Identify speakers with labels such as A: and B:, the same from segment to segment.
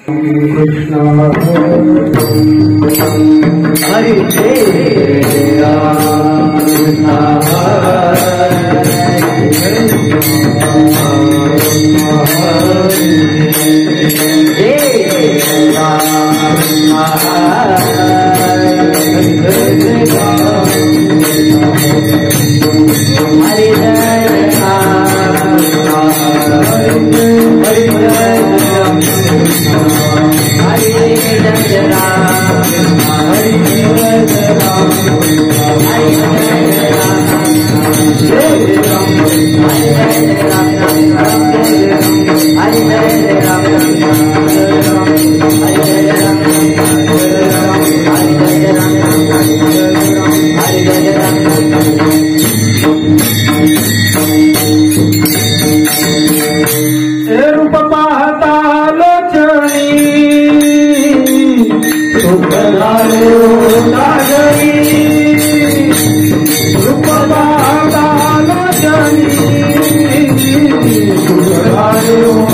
A: कृष्ण हरे रूप पाहता लोचनी सुख झाले रूप पाहता लोचनी सुख झाले रूप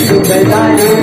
A: सुख झाले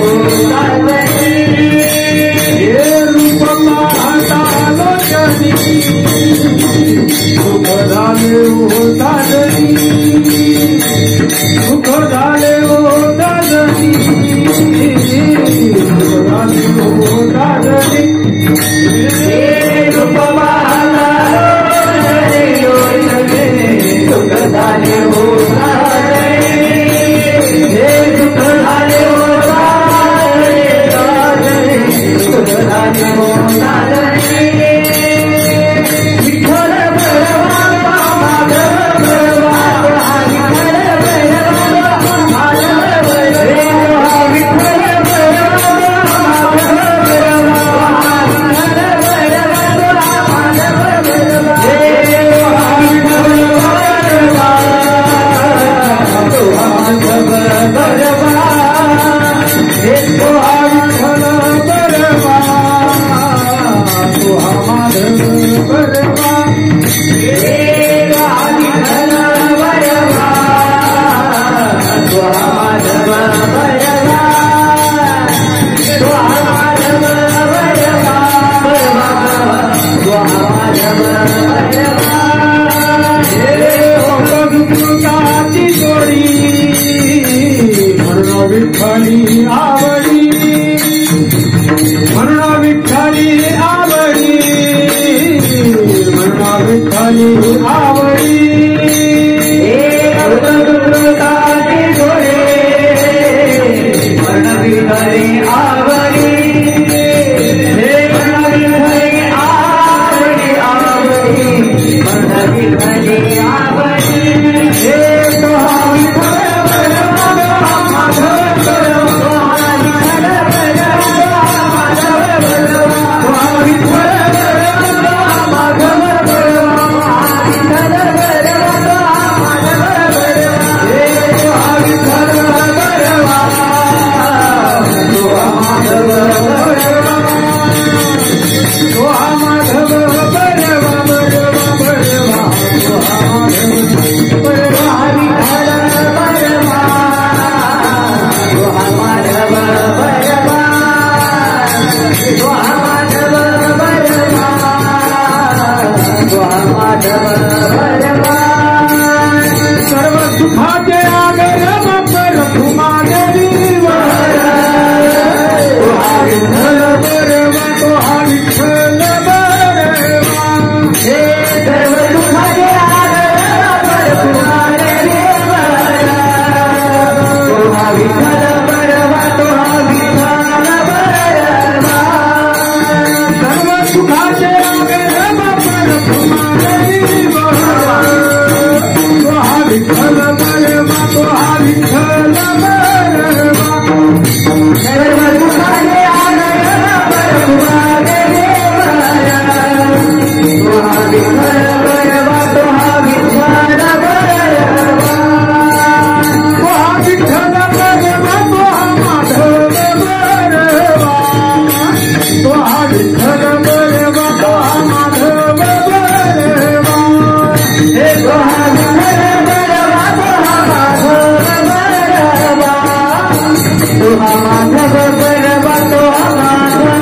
A: माधव परवा तो माधव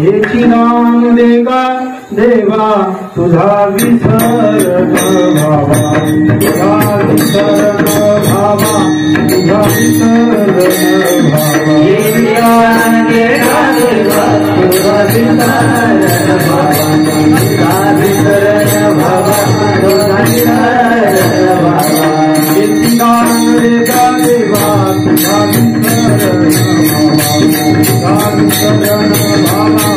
B: याची नाम देगा देवा तुझा विसरण भावा तुझा विसरण भावा तुझा विसरण भावा
A: याची नाम देगा देवा तुझा विसरण भावा तुझा विसरण भावा तुझा विसरण भावा
B: याची नाम देगा देवा तुझा विसरण भावा तुझा विसरण भावा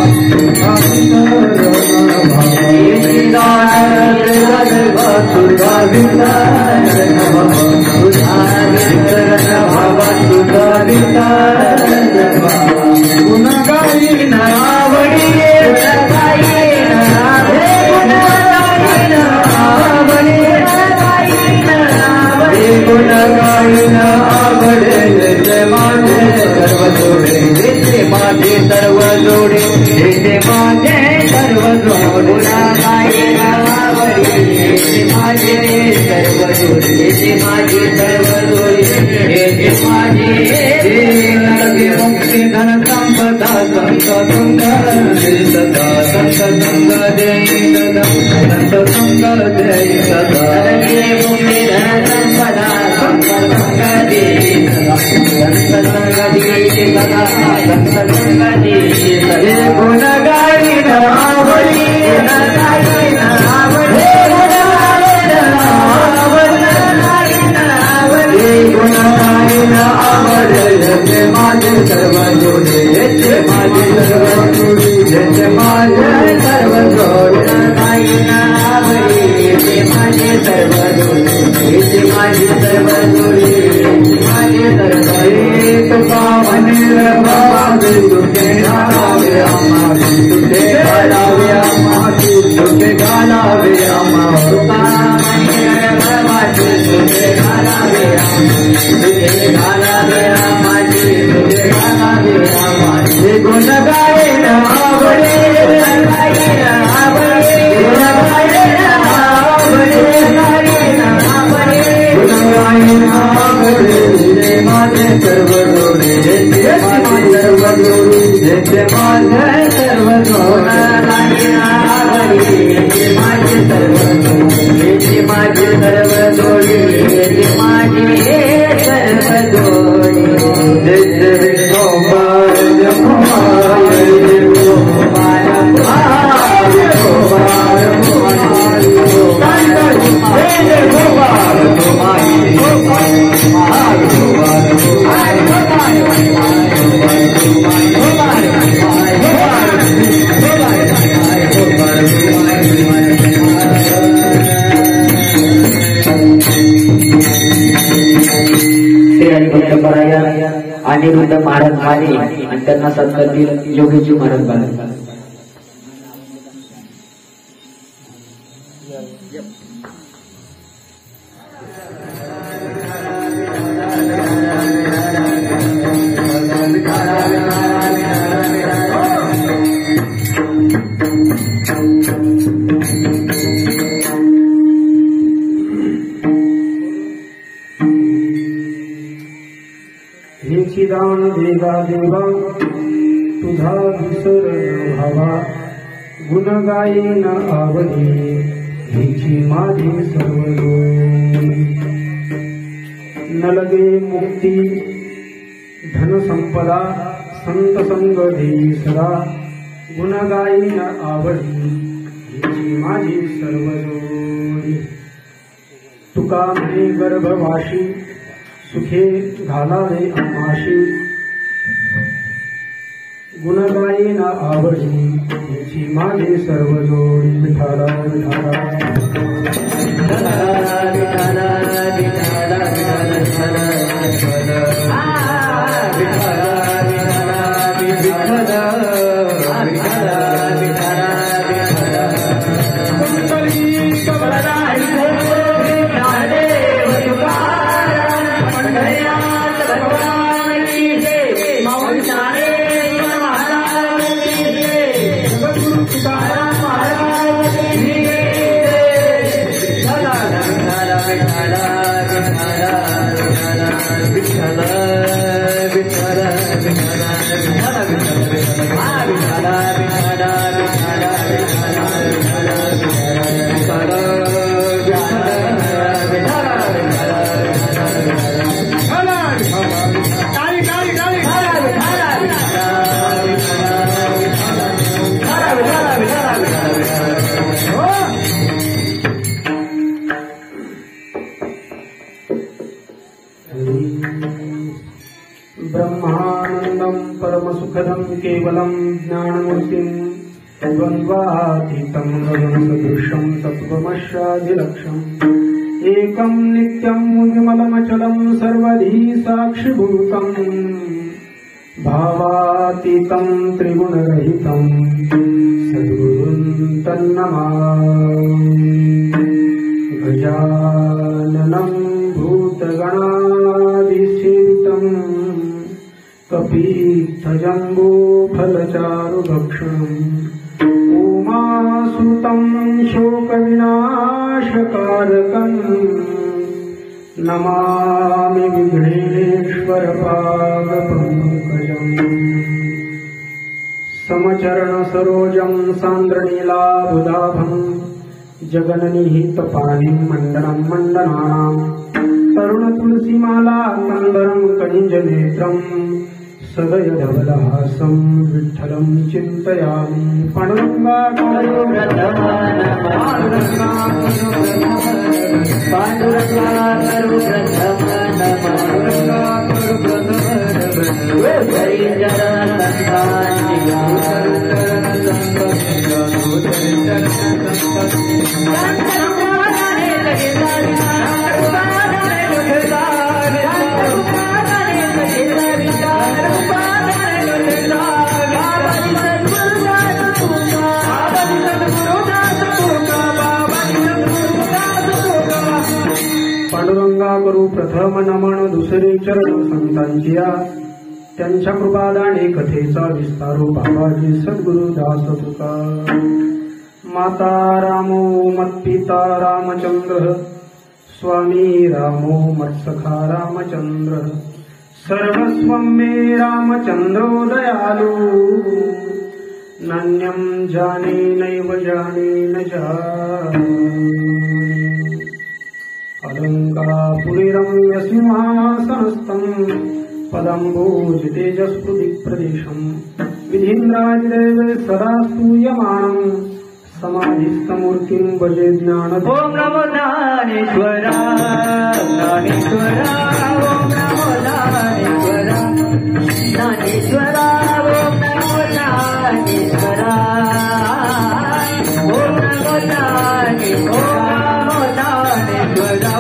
A: माझे सर्व जोडे माझे सर्व जोडे माझे सर्व जोडे माझे सर्व जोडे माझे मुक्ती धन संपदा संत संग सदा संत संग जय सदा संत संग जय सदा मुक्ती धन संपदा संत संग जय सदा संत संग जय सदा संत संग जय सदा गुण गाई नावली गुण गाई नावली गुण गाई नावली गुण गाई नावली जय माझे सर्व जोडे जय माझे सर्व जोडे जय माझे सर्व जोडे गाई नावली जय माझे सर्व जोडे जय माझे सर्व जोडे माझे सर्व एक पावन बाबा तुझे गालावे आम्हा तुझे गालावे आम्हा तुझे गालावे आम्हा बाबा तुझे गालावे आम्हा तुझे गालावे आम्हा तुझे गालावे आम्हा गुण गाये आवडे गाये आवडे गुण गाये आवडे गाये आवडे गुण गाये आवडे माझे सर्व जोडे माझे सर्व जोडे माझे सर्व जोडे माझे सर्व जोडे माझे सर्व जोडे माझे सर्व जोडे जय विठोबार जय अनिरुद्ध महाराज बाले आणि त्यांना सत्कारतील योगीजी महाराज बाले
B: हेची दान देवा देवा तुझा विसरण भावा गुण गायन आवडी हेची माझे सर्व न लगे मुक्ती धन संपदा संत संग देई सदा गुण गाई न आवडी हिची माझी सर्व जोडी तुका म्हणे गर्भवाशी सुखे घालावे आमाशी गुण गाई न आवडी हिची माझी सर्व जोडी विठाला विठाला ब्रह्मानंदं परमसुखदं केवलं ज्ञानमूर्तिं द्वन्द्वातीतं गगनसदृशं तत्त्वमस्याधिलक्ष्यम् एकं नित्यं विमलमचलं सर्वधी साक्षिभूतं भावातीतं त्रिगुणरहितं सद्गुरुं तन्नमामि गजाननं भूतगणाधिसेवितं कपीत्थजम्बो फलचारुभक्षणम् उमासुतं शोकविनाशकारकम् नमामि विघ्नेश्वरपादपङ्कजम् समचरणसरोजं सान्द्रनीलाबुधाभम् जगन्निहितपाणिं मण्डनं मण्डनानाम् तरुणतुलसीमाला कन्दरं कञ्जनेत्रम् सदयधवलहासं विठ्ठलं चिन्तयामि पाण्डुरङ्गाकरो प्रथम नमन दुसरे चरण संतांचिया त्यांच्या कृपादाने कथेचा विस्तारो बाबाजी सद्गुरु दास तुका माता रामो मत्पिता रामचंद्र स्वामी रामो मत्सखा रामचंद्र सर्वस्वं मे रामचंद्रो दयालु नान्यं जाने नैव जाने न जाने अलङ्कापुरीरम्य सिंहासनस्थम् पदम्बोजतेजस्फुटिप्रदेशम् विधीन्द्रादिदेव सदा स्तूयमानम् समाधिस्थमूर्तिं भजे ज्ञान ॐ नमो ज्ञानेश्वरा ज्ञानेश्वरा ॐ नमो ज्ञानेश्वरा ज्ञानेश्वरा ॐ नमो ज्ञानेश्वरा ॐ नमो ज्ञानेश्वरा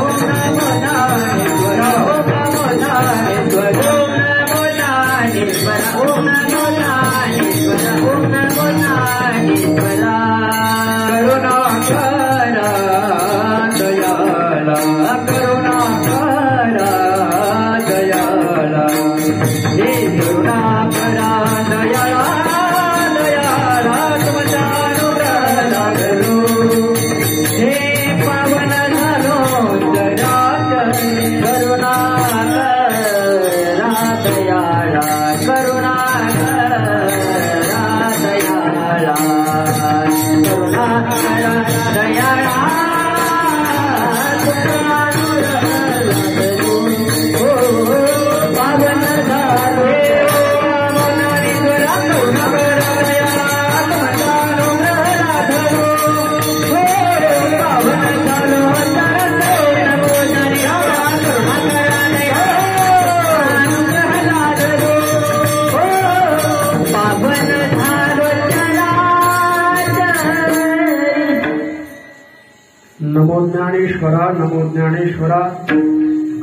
B: प्राणेश्वरा नमो ज्ञानेश्वरा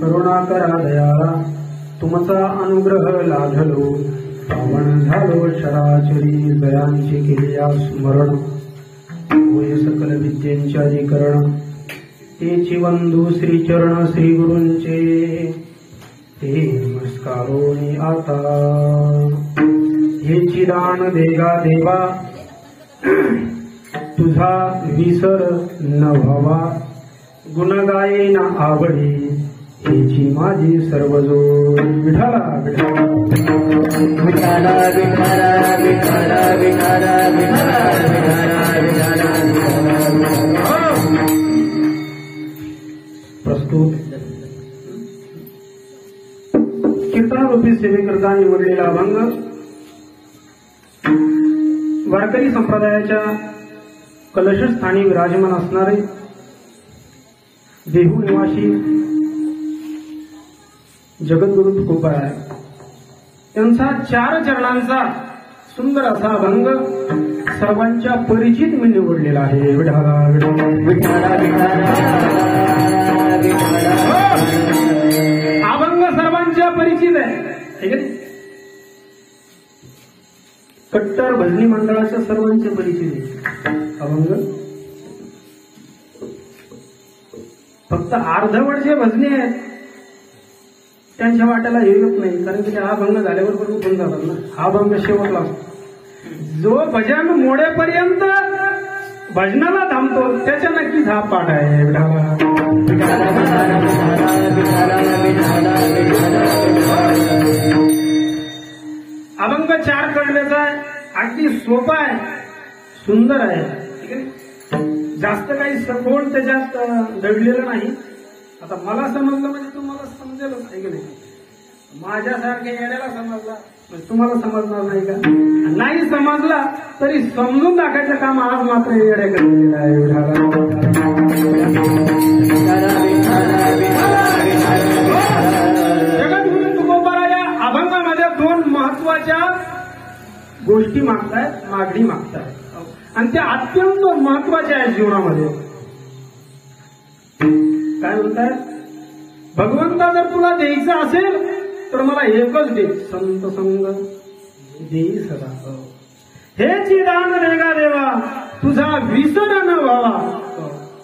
B: करुणाकरा दयाळा तुमचा अनुग्रह लाभलो पावन झालो चराचरी दयांचे केल्या स्मरण होय सकल विद्येचे अधिकरण तेची वंदू श्रीचरण श्री गुरूंचे ते नमस्कारोनी आता हेची दान देगा देवा तुझा विसर न व्हावा गुण गाये ना आवडी हेची माझी सर्व जोड विठाला विठाला
A: विठाला विठाला विठाला विठाला विठाला विठाला
B: प्रस्तुत कीर्तनरूपी सेवेकरता निवडलेला अभंग वारकरी संप्रदायाच्या कलशस्थानी विराजमान असणारे देहू निवासी जगद्गुरु तुकोबाराय यांचा 4 चरणांचा सुंदर असा अभंग सर्वांच्या परिचित मी निवडलेला आहे विठाला विठाला अभंग सर्वांच्या परिचित आहे ठीक आहे. कट्टर भजनी मंडळाच्या सर्वांचे परिचित आहे अभंग. फक्त अर्धवट जे भजनी आहेत त्यांच्या वाट्याला येत नाही, कारण की हा भंग झाल्यावर पण उठून जातात ना. हा भंग शेवटला असतो. जो भजन मोडेपर्यंत भजनाला थांबतो त्याच्या नक्कीच हा पाठ आहे. अभंग 4 कळण्याचा अगदी सोपा आहे, सुंदर आहे ठीक आहे. जास्त काही सखोल त्याच्यात दडलेलं नाही. आता मला समजलं म्हणजे तुम्हाला समजेलच आहे की नाही. माझ्यासारख्या येण्याला समजला म्हणजे तुम्हाला समजणार नाही का. नाही समजला तरी समजून दाखवायचं काम आज मात्र येड्या केलेलं आहे. जगद्गुरु तुकोबारा या अभंगामध्ये 2 महत्वाच्या गोष्टी मागतायत, मागणी मागतायत आणि त्या अत्यंत महत्वाच्या आहेत जीवनामध्ये. काय म्हणताय, भगवंता जर तुला द्यायचं असेल तर मला एकच दे, संत संग देई सदा. हेची दान देगा देवा तुझा विसर न व्हावा,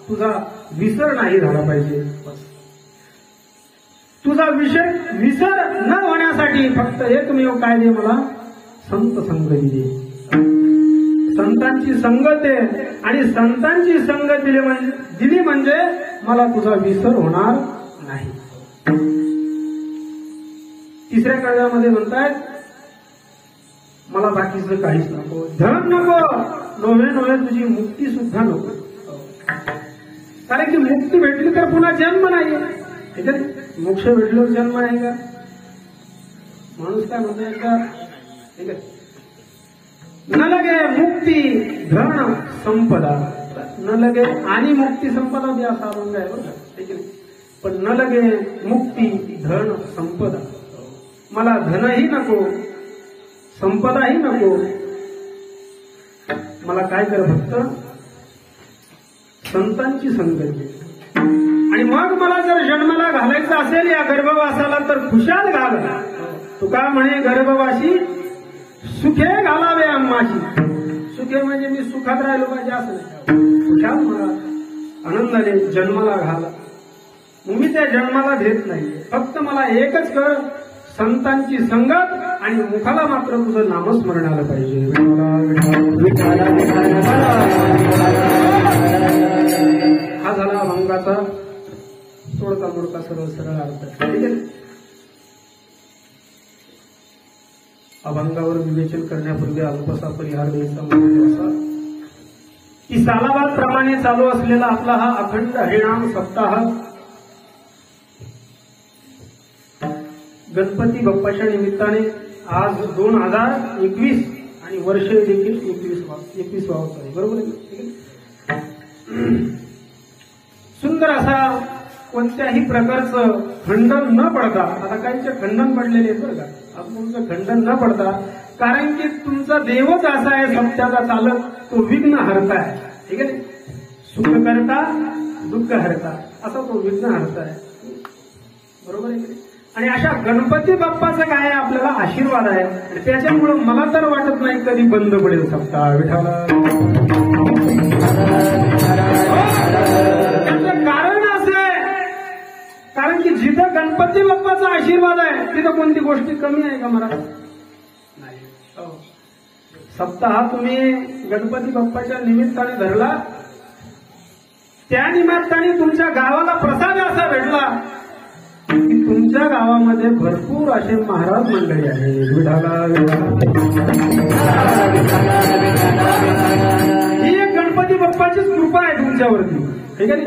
B: तुझा विसर नाही झाला पाहिजे. तुझा विसर न होण्यासाठी फक्त एकमेव काय दे मला, संत संग दे. संतांची संगत आहे आणि संतांची संगत दिली म्हणजे मला तुझा विसर होणार नाही. 3ऱ्या कळव्यामध्ये म्हणतायत मला बाकीचं काहीच नको, धन नको, नव्हे तुझी मुक्ती सुद्धा नको. कारण की मुक्ती भेटली तर पुन्हा जन्म नाही. ठीक आहे, मोक्ष भेटल्यावर जन्म आहे का. माणूस काय म्हणतोय का, ठीक आहे, न लगे मुक्ती धन संपदा, न लगे आणि मुक्ती संपदा बी असा अभंग आहे बरं का. ठीक आहे, पण न लगे मुक्ती धन संपदा, मला धनही नको संपदाही नको, मला काय कर फक्त संतांची संगती. आणि मग मला जर जन्माला घालायचं असेल या गर्भवासाला तर खुशाल घाल. तुका म्हणे गर्भवासी सुखे घालावे आम्हाशी. सुखे म्हणजे मी सुखात राहिलो पाहिजे असं नाही, खुशाल मला आनंदाने जन्माला घाला. मी त्या जन्माला भेट नाही, फक्त मला एकच कर, संतांची संगत आणि मुखाला मात्र तुझं नामस्मरण आलं पाहिजे. हा झाला अभंगाचा तोडका मोडका सरळ अर्थ. ठीक आहे, अभंगावर विवेचन करण्यापूर्वी अल्पसा परिहार द्यायचा म्हणजे असा की सालाबाद प्रमाणे चालू असलेला आपला हा अखंड हरिनाम सप्ताह गणपती बाप्पाच्या निमित्ताने आज 2021 आणि वर्ष देखील 21 वावत आहे. बरोबर आहे. सुंदर असा कोणत्याही प्रकारचं खंडन न पडता, आता काहींचे खंडन पडलेले आहेत बरं का, तुमचं खंडन न पडता, कारण की तुमचा देवच असा आहे सत्याचा चालक, तो विघ्न हरता आहे. ठीक आहे, सुख करता दुःख हरता. असा तो विघ्नहर्ता आहे. बरोबर आहे की नाही? आणि अशा गणपती बाप्पाचा काय आहे आपल्याला आशीर्वाद आहे. आणि त्याच्यामुळे मला तर वाटत नाही कधी बंद पडेल सप्ताह. विठाला त्याचं कारण असं आहे, कारण की जिथं गणपती बाप्पाचा आशीर्वाद आहे तिथं कोणती गोष्टी कमी आहे का मला नाही. सप्ताह तुम्ही गणपती बाप्पाच्या निमित्ताने धरला, त्या निमित्ताने तुमच्या गावाला प्रसाद असा भेटला की तुमच्या गावामध्ये भरपूर असे महाराज मंडळी आहे. ही एक गणपती बाप्पाचीच कृपा आहे तुमच्यावरती, ठीक आहे.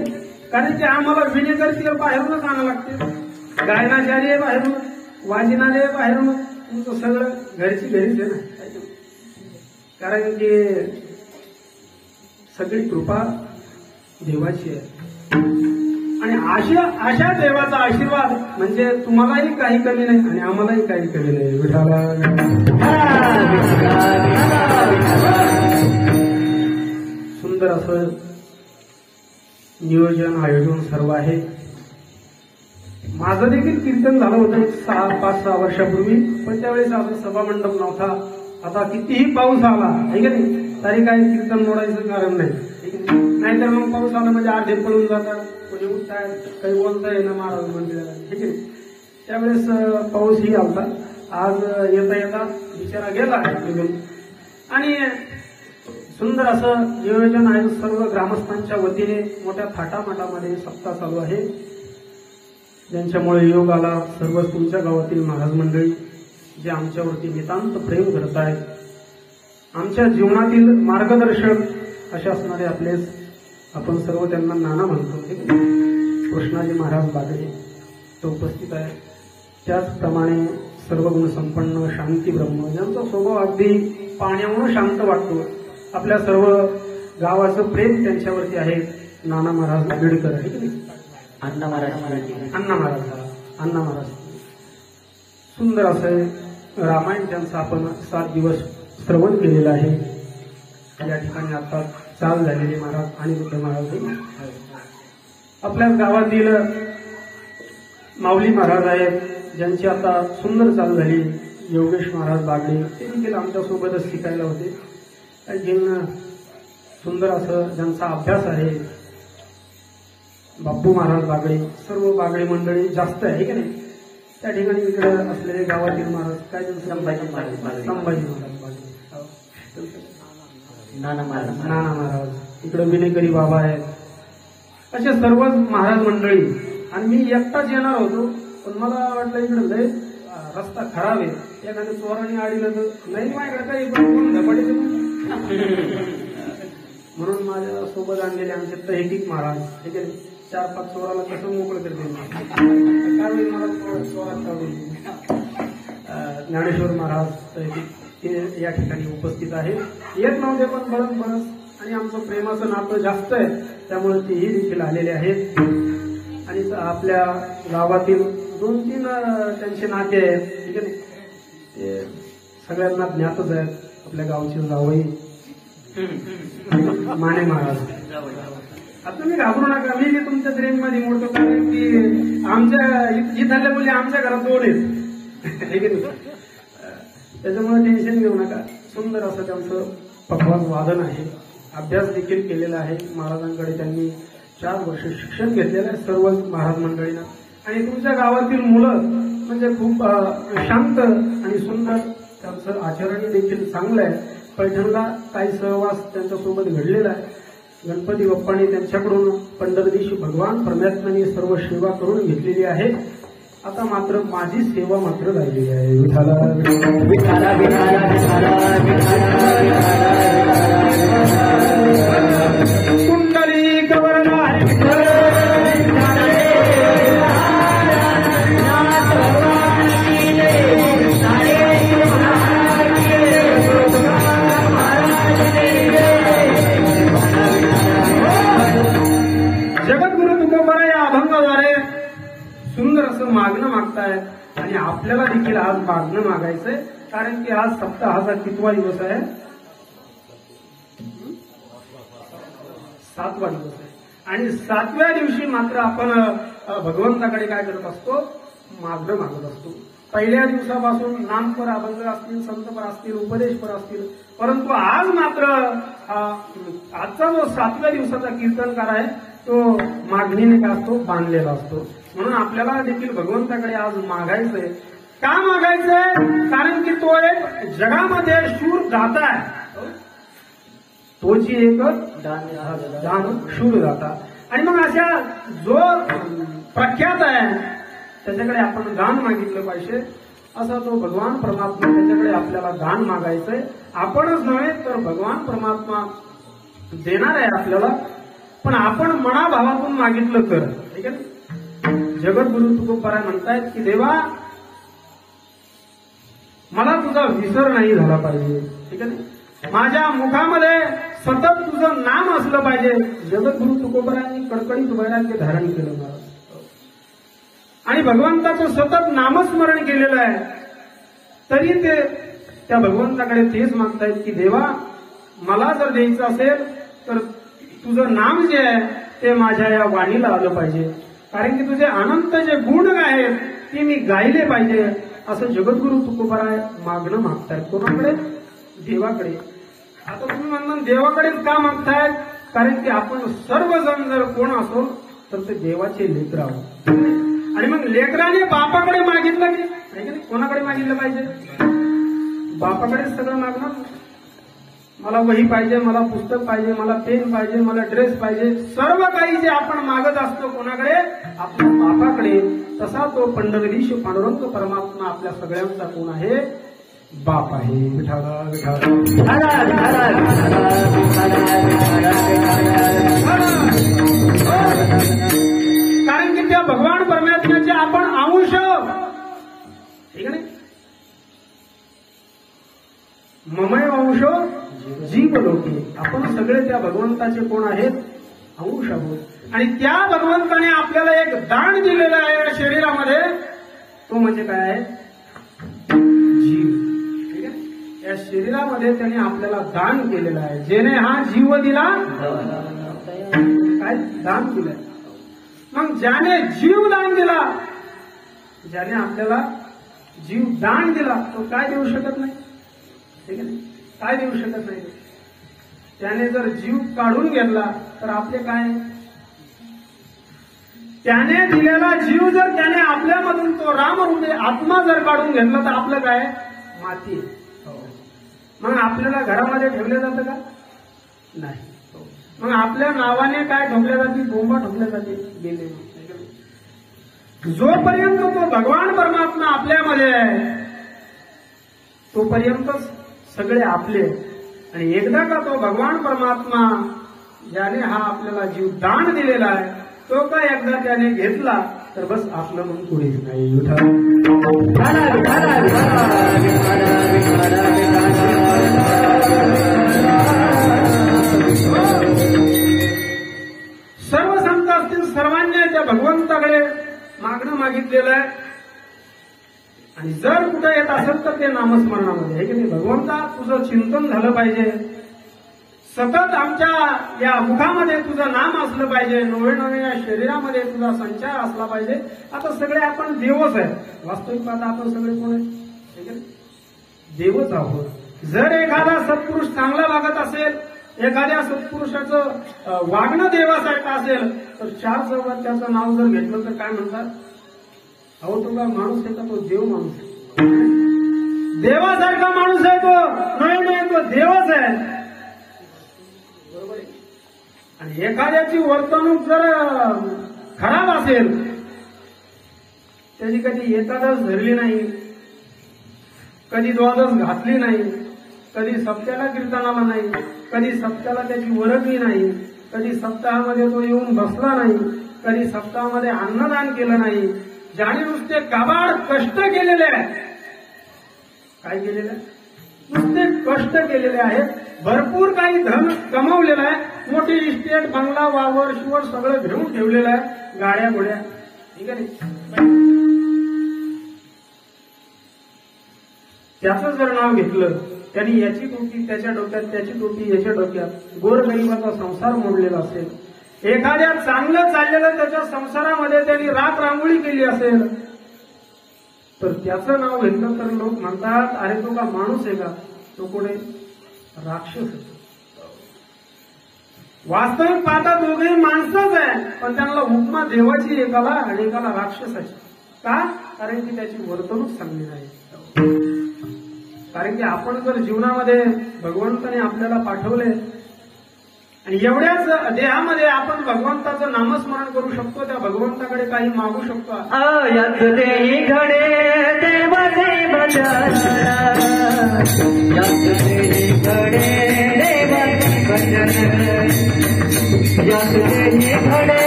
B: कारण की आम्हाला विनेकर बाहेरूनच आणावं लागते, गायनाचार्य बाहेरून, वाजिनालय बाहेरून, तुमचं सगळं घरची घरीच आहे ना. कारण की सगळी कृपा देवाची आहे. आणि अशा देवाचा आशीर्वाद म्हणजे तुम्हालाही काही कमी नाही आणि आम्हालाही काही कमी नाही. विठाला सुंदर असं नियोजन आयोजन सर्व आहे. माझं देखील कीर्तन झालं होतं 5-6 वर्षापूर्वी, पण त्यावेळेस असं सभामंडप नव्हता. आता कितीही पाऊस आला आहे का नाही तरी काही कीर्तन मोडायचं कारण नाही. नाहीतर मग पाऊस आला म्हणजे आधे पळून जातात, कोणी उठताय, काही बोलता येणं महाराज मंदिराला, ठीक आहे. त्यावेळेस पाऊसही आलता. आज येता येता बिचारा गेला निघून. आणि सुंदर असं नियोजन आहे. सर्व ग्रामस्थांच्या वतीने मोठ्या थाटामाटामध्ये सप्ताह चालू आहे, ज्यांच्यामुळे योग आला. सर्व तुमच्या गावातील महाराज मंडळी जे आमच्यावरती नितांत प्रेम करत आहेत, आमच्या जीवनातील मार्गदर्शक असे असणारे आपले आपण सर्व त्यांना नाना म्हणतो. कृष्णाजी महाराज बागडे तो उपस्थित आहे. त्याचप्रमाणे सर्व गुणसंपन्न शांती ब्रह्म, ज्यांचा स्वभाव अगदी पाण्यामुळे शांत वाटतो. आपल्या सर्व गावाचं प्रेम त्यांच्यावरती आहे. नाना महाराज आंबेडकर आहे की नाही, अण्णा महाराज सुंदर असं रामायण त्यांचं आपण 7 दिवस श्रवण केलेलं आहे. या ठिकाणी आता चाल झालेले महाराज आणि बुद्ध महाराज आपल्या गावातील माऊली महाराज आहेत, ज्यांची आता सुंदर चाल झाली. योगेश महाराज बागडे ते देखील आमच्यासोबतच शिकायला होते. सुंदर असं ज्यांचा अभ्यास आहे. बाप्पू महाराज बागडे, सर्व बागडे मंडळी जास्त आहे की नाही. त्या ठिकाणी इकडे असलेले गावातील महाराज काय संभाजी महाराज नाना महाराज, इकडे विनेकरी बाबा आहेत. असे सर्व महाराज मंडळी. आणि मी एकटाच येणार होतो, पण मला वाटलं इकडे लय रस्ता खराब आहे, एखाद्या चोराने आडीलं तर नाही माझ्याकडे काही म्हणून माझ्या सोबत आणलेले आमचे तहकीक महाराज, ठीक आहे. 4-5 चोराला कसं मोकळं करते त्यावेळी मला चोरात ज्ञानेश्वर महाराज ते या ठिकाणी उपस्थित आहे. येत नव्हते पण बरंच आणि आमचं प्रेमाचं नातं जास्त आहे, त्यामुळे तेही देखील आलेले आहेत. आणि आपल्या गावातील 2-3 त्यांचे नाते आहेत, ठीक आहे. ते सगळ्यांना ज्ञातच आहेत. आपल्या गावचे जावई माने महाराज. आता मी घाबरू नका, मी तुमच्या ट्रेनमध्ये मोडतो, कारण की आमच्या इथल्या मुली आमच्या घरात 2 आहेत. त्याच्यामुळे टेन्शन घेऊ नका. सुंदर असं त्यांचं पकवान वादन आहे. अभ्यास देखील केलेला आहे. महाराजांकडे त्यांनी 4 वर्ष शिक्षण घेतलेलं आहे सर्व महाराज मंडळींना. आणि तुमच्या गावातील मुलं म्हणजे खूप शांत आणि सुंदर, त्यांचं आचरण देखील चांगलं आहे. पैठणला काही सहवास त्यांच्यासोबत घडलेला आहे. गणपती बाप्पाने त्यांच्याकडून पंढरदेशी भगवान परमात्म्याने सर्व सेवा करून घेतलेली आहे. आता मात्र माझी सेवा मात्र राहिलेली आहे. विठाला विठाला विठाला कुंडली कवरला जगद्गुरु तुकोबा या अभंगाद्वारे सुंदर असं मागणं मागतायत. आणि आपल्याला देखील आज मागणं मागायचंय, कारण की आज सप्ताहाचा कितवा दिवस आहे? 7वा दिवस आहे. आणि 7व्या दिवशी मात्र आपण भगवंताकडे काय करत असतो, मागणं मागत असतो. पहिल्या दिवसापासून नामपर अभंग असतील, संतपर असतील, उपदेशपर असतील, परंतु आज मात्र आजचा जो 7व्या दिवसाचा कीर्तनकार आहे तो मागणीने काय असतो, बांधलेला असतो. म्हणून आपल्याला देखील भगवंताकडे आज मागायचंय. का मागायचंय? कारण की तो एक जगामध्ये शूर दाता आहे. तोची एक दान शूर दाता. आणि मग अशा जो प्रख्यात आहे त्याच्याकडे आपण दान मागितलं पाहिजे. असा तो भगवान परमात्मा त्याच्याकडे आपल्याला दान मागायचंय. आपणच नव्हे तर भगवान परमात्मा देणार आहे आपल्याला, पण आपण मनाभावातून मागितलं तर. ठीक आहे. जगद्गुरु तुकोबाराय म्हणतायत की देवा मला तुझा विसर नाही झाला पाहिजे. ठीक आहे. माझ्या मुखामध्ये सतत तुझं नाम असलं पाहिजे. जगद्गुरु तुकोबारायांनी कडकडीत वैराग्य धारण केलं मला आणि भगवंताचं सतत नामस्मरण केलेलं आहे. तरी ते त्या भगवंताकडे तेच मागतायत की देवा मला जर द्यायचं असेल तर तुझं नाम जे आहे ते माझ्या या वाणीला आलं पाहिजे. कारण की तुझे अनंत जे गुण आहेत ते मी गायले पाहिजे. असं जगद्गुरु तुकोबाराय मागणं मागतायत. कोणाकडे? देवाकडे. आता तुम्ही म्हणता देवाकडेच का मागतायत? कारण की आपण सर्वजण जर कोण असो तर ते देवाचे लेकर आहोत. आणि मग लेकराने बापाकडे मागितलं की नाही, कोणाकडे मागितलं पाहिजे? बापाकडेच सगळं मागणार. मला वही पाहिजे, मला पुस्तक पाहिजे, मला पेन पाहिजे, मला ड्रेस पाहिजे, सर्व काही जे आपण मागत असतो कोणाकडे? आपल्या बापाकडे. तसा तो पंढरीश पांडुरंग परमात्मा आपल्या सगळ्यांचा कोण आहे? बाप आहे. विठाला कारण की त्या भगवान परमात्म्याचे आपण अंश. ठीक आहे. ममय अंश जीव लोके. आपण सगळे त्या भगवंताचे कोण आहेत? अंश आहोत. आणि त्या भगवंताने आपल्याला एक दान दिलेलं आहे या शरीरामध्ये. तो म्हणजे काय आहे? जीव. ठीक आहे. या शरीरामध्ये त्याने आपल्याला दान केलेलं आहे. जेने हा जीव दिला काय दान दिलंय. मग ज्याने जीव दान दिला, ज्याने आपल्याला जीव दान दिला तो काय देऊ शकत नाही. ठीक आहे. काय देऊ शकत नाही. त्याने जर जीव काढून घेतला तर आपले काय? त्याने दिलेला जीव जर त्याने आपल्यामधून तो रामरूपी आत्मा जर काढून घेतला तर आपलं काय? माती. मग आपल्याला घरामध्ये ठेवलं जातं का? नाही. मग आपल्या नावाने काय ठोकल्या जाते? बोंबा ठोकल्या जाते. गेले. जोपर्यंत तो भगवान परमात्मा आपल्यामध्ये आहे तोपर्यंतच सगळे आपले. आणि एकदा का तो भगवान परमात्मा ज्याने हा आपल्याला जीव दान दिलेला आहे तो का एकदा त्याने घेतला तर बस आपलं म्हणून पुढेच नाही. सर्व संत असतील सर्वांनी त्या भगवंताकडे मागणं मागितलेलं आहे. आणि जर कुठे येत असेल तर ते नामस्मरणामध्ये आहे की नाही. भगवंता तुझं चिंतन झालं पाहिजे. सतत आमच्या या मुखामध्ये तुझं नाम असलं पाहिजे. नवे नवे या शरीरामध्ये तुझा संचार असला पाहिजे. आता सगळे आपण देवच आहे. वास्तविक पाहता आपण सगळे कोण आहेत? देवच आहोत. जर एखादा सत्पुरुष चांगला वागत असेल, एखाद्या सत्पुरुषाचं वागणं देवासारखं असेल तर 4 चौघात त्याचं नाव जर घेतलं तर काय म्हणतात? अहो तो का माणूस आहे का? तो देव माणूस आहे. देवासारखा माणूस आहे तो. नाही तो देवच आहे. बरोबर आहे. आणि एखाद्याची वर्तणूक जर खराब असेल, त्याची कधी एकादश धरली नाही, कधी द्वादश घातली नाही, कधी सप्त्याला कीर्तनाला नाही, कधी सप्त्याला त्याची ओळखली नाही, कधी सप्ताहामध्ये तो येऊन बसला नाही, कधी सप्ताहामध्ये अन्नदान केलं नाही, ज्याने नुसते काबाड कष्ट केलेले आहेत. काय केलेले आहे? नुसते कष्ट केलेले आहेत. भरपूर काही धन कमावलेलं आहे. मोठी इस्टेट, बंगला, वावर शिवर सगळं घेऊन ठेवलेलं आहे. गाड्या घोड्या. ठीक आहे. त्याचं जर नाव घेतलं, त्यांनी याची टोपी त्याच्या डोक्यात, त्याची टोपी याच्या डोक्यात, गोरगरिबाचा संसार मोडलेला असेल, एखाद्या चांगलं चाललेलं त्याच्या संसारामध्ये त्यांनी राख रांगोळी केली असेल तर त्याचं नाव घेतलं तर लोक म्हणतात, अरे तो का माणूस आहे का, तो कोणी राक्षस आहे. वास्तविक पाहता दोघेही माणसंच आहे, पण त्यांना उपमा देवाची एकाला आणि एकाला राक्षसाची. का? कारण की त्याची वर्तणूक चांगली नाही. कारण की आपण जर जीवनामध्ये भगवंताने आपल्याला पाठवले आणि एवढ्याच देहामध्ये आपण भगवंताचं नामस्मरण करू शकतो, त्या भगवंताकडे काही मागू शकतो.
A: याच देही घडे देव देव भजन, याच देही घडे देव भजन, याच देही घडे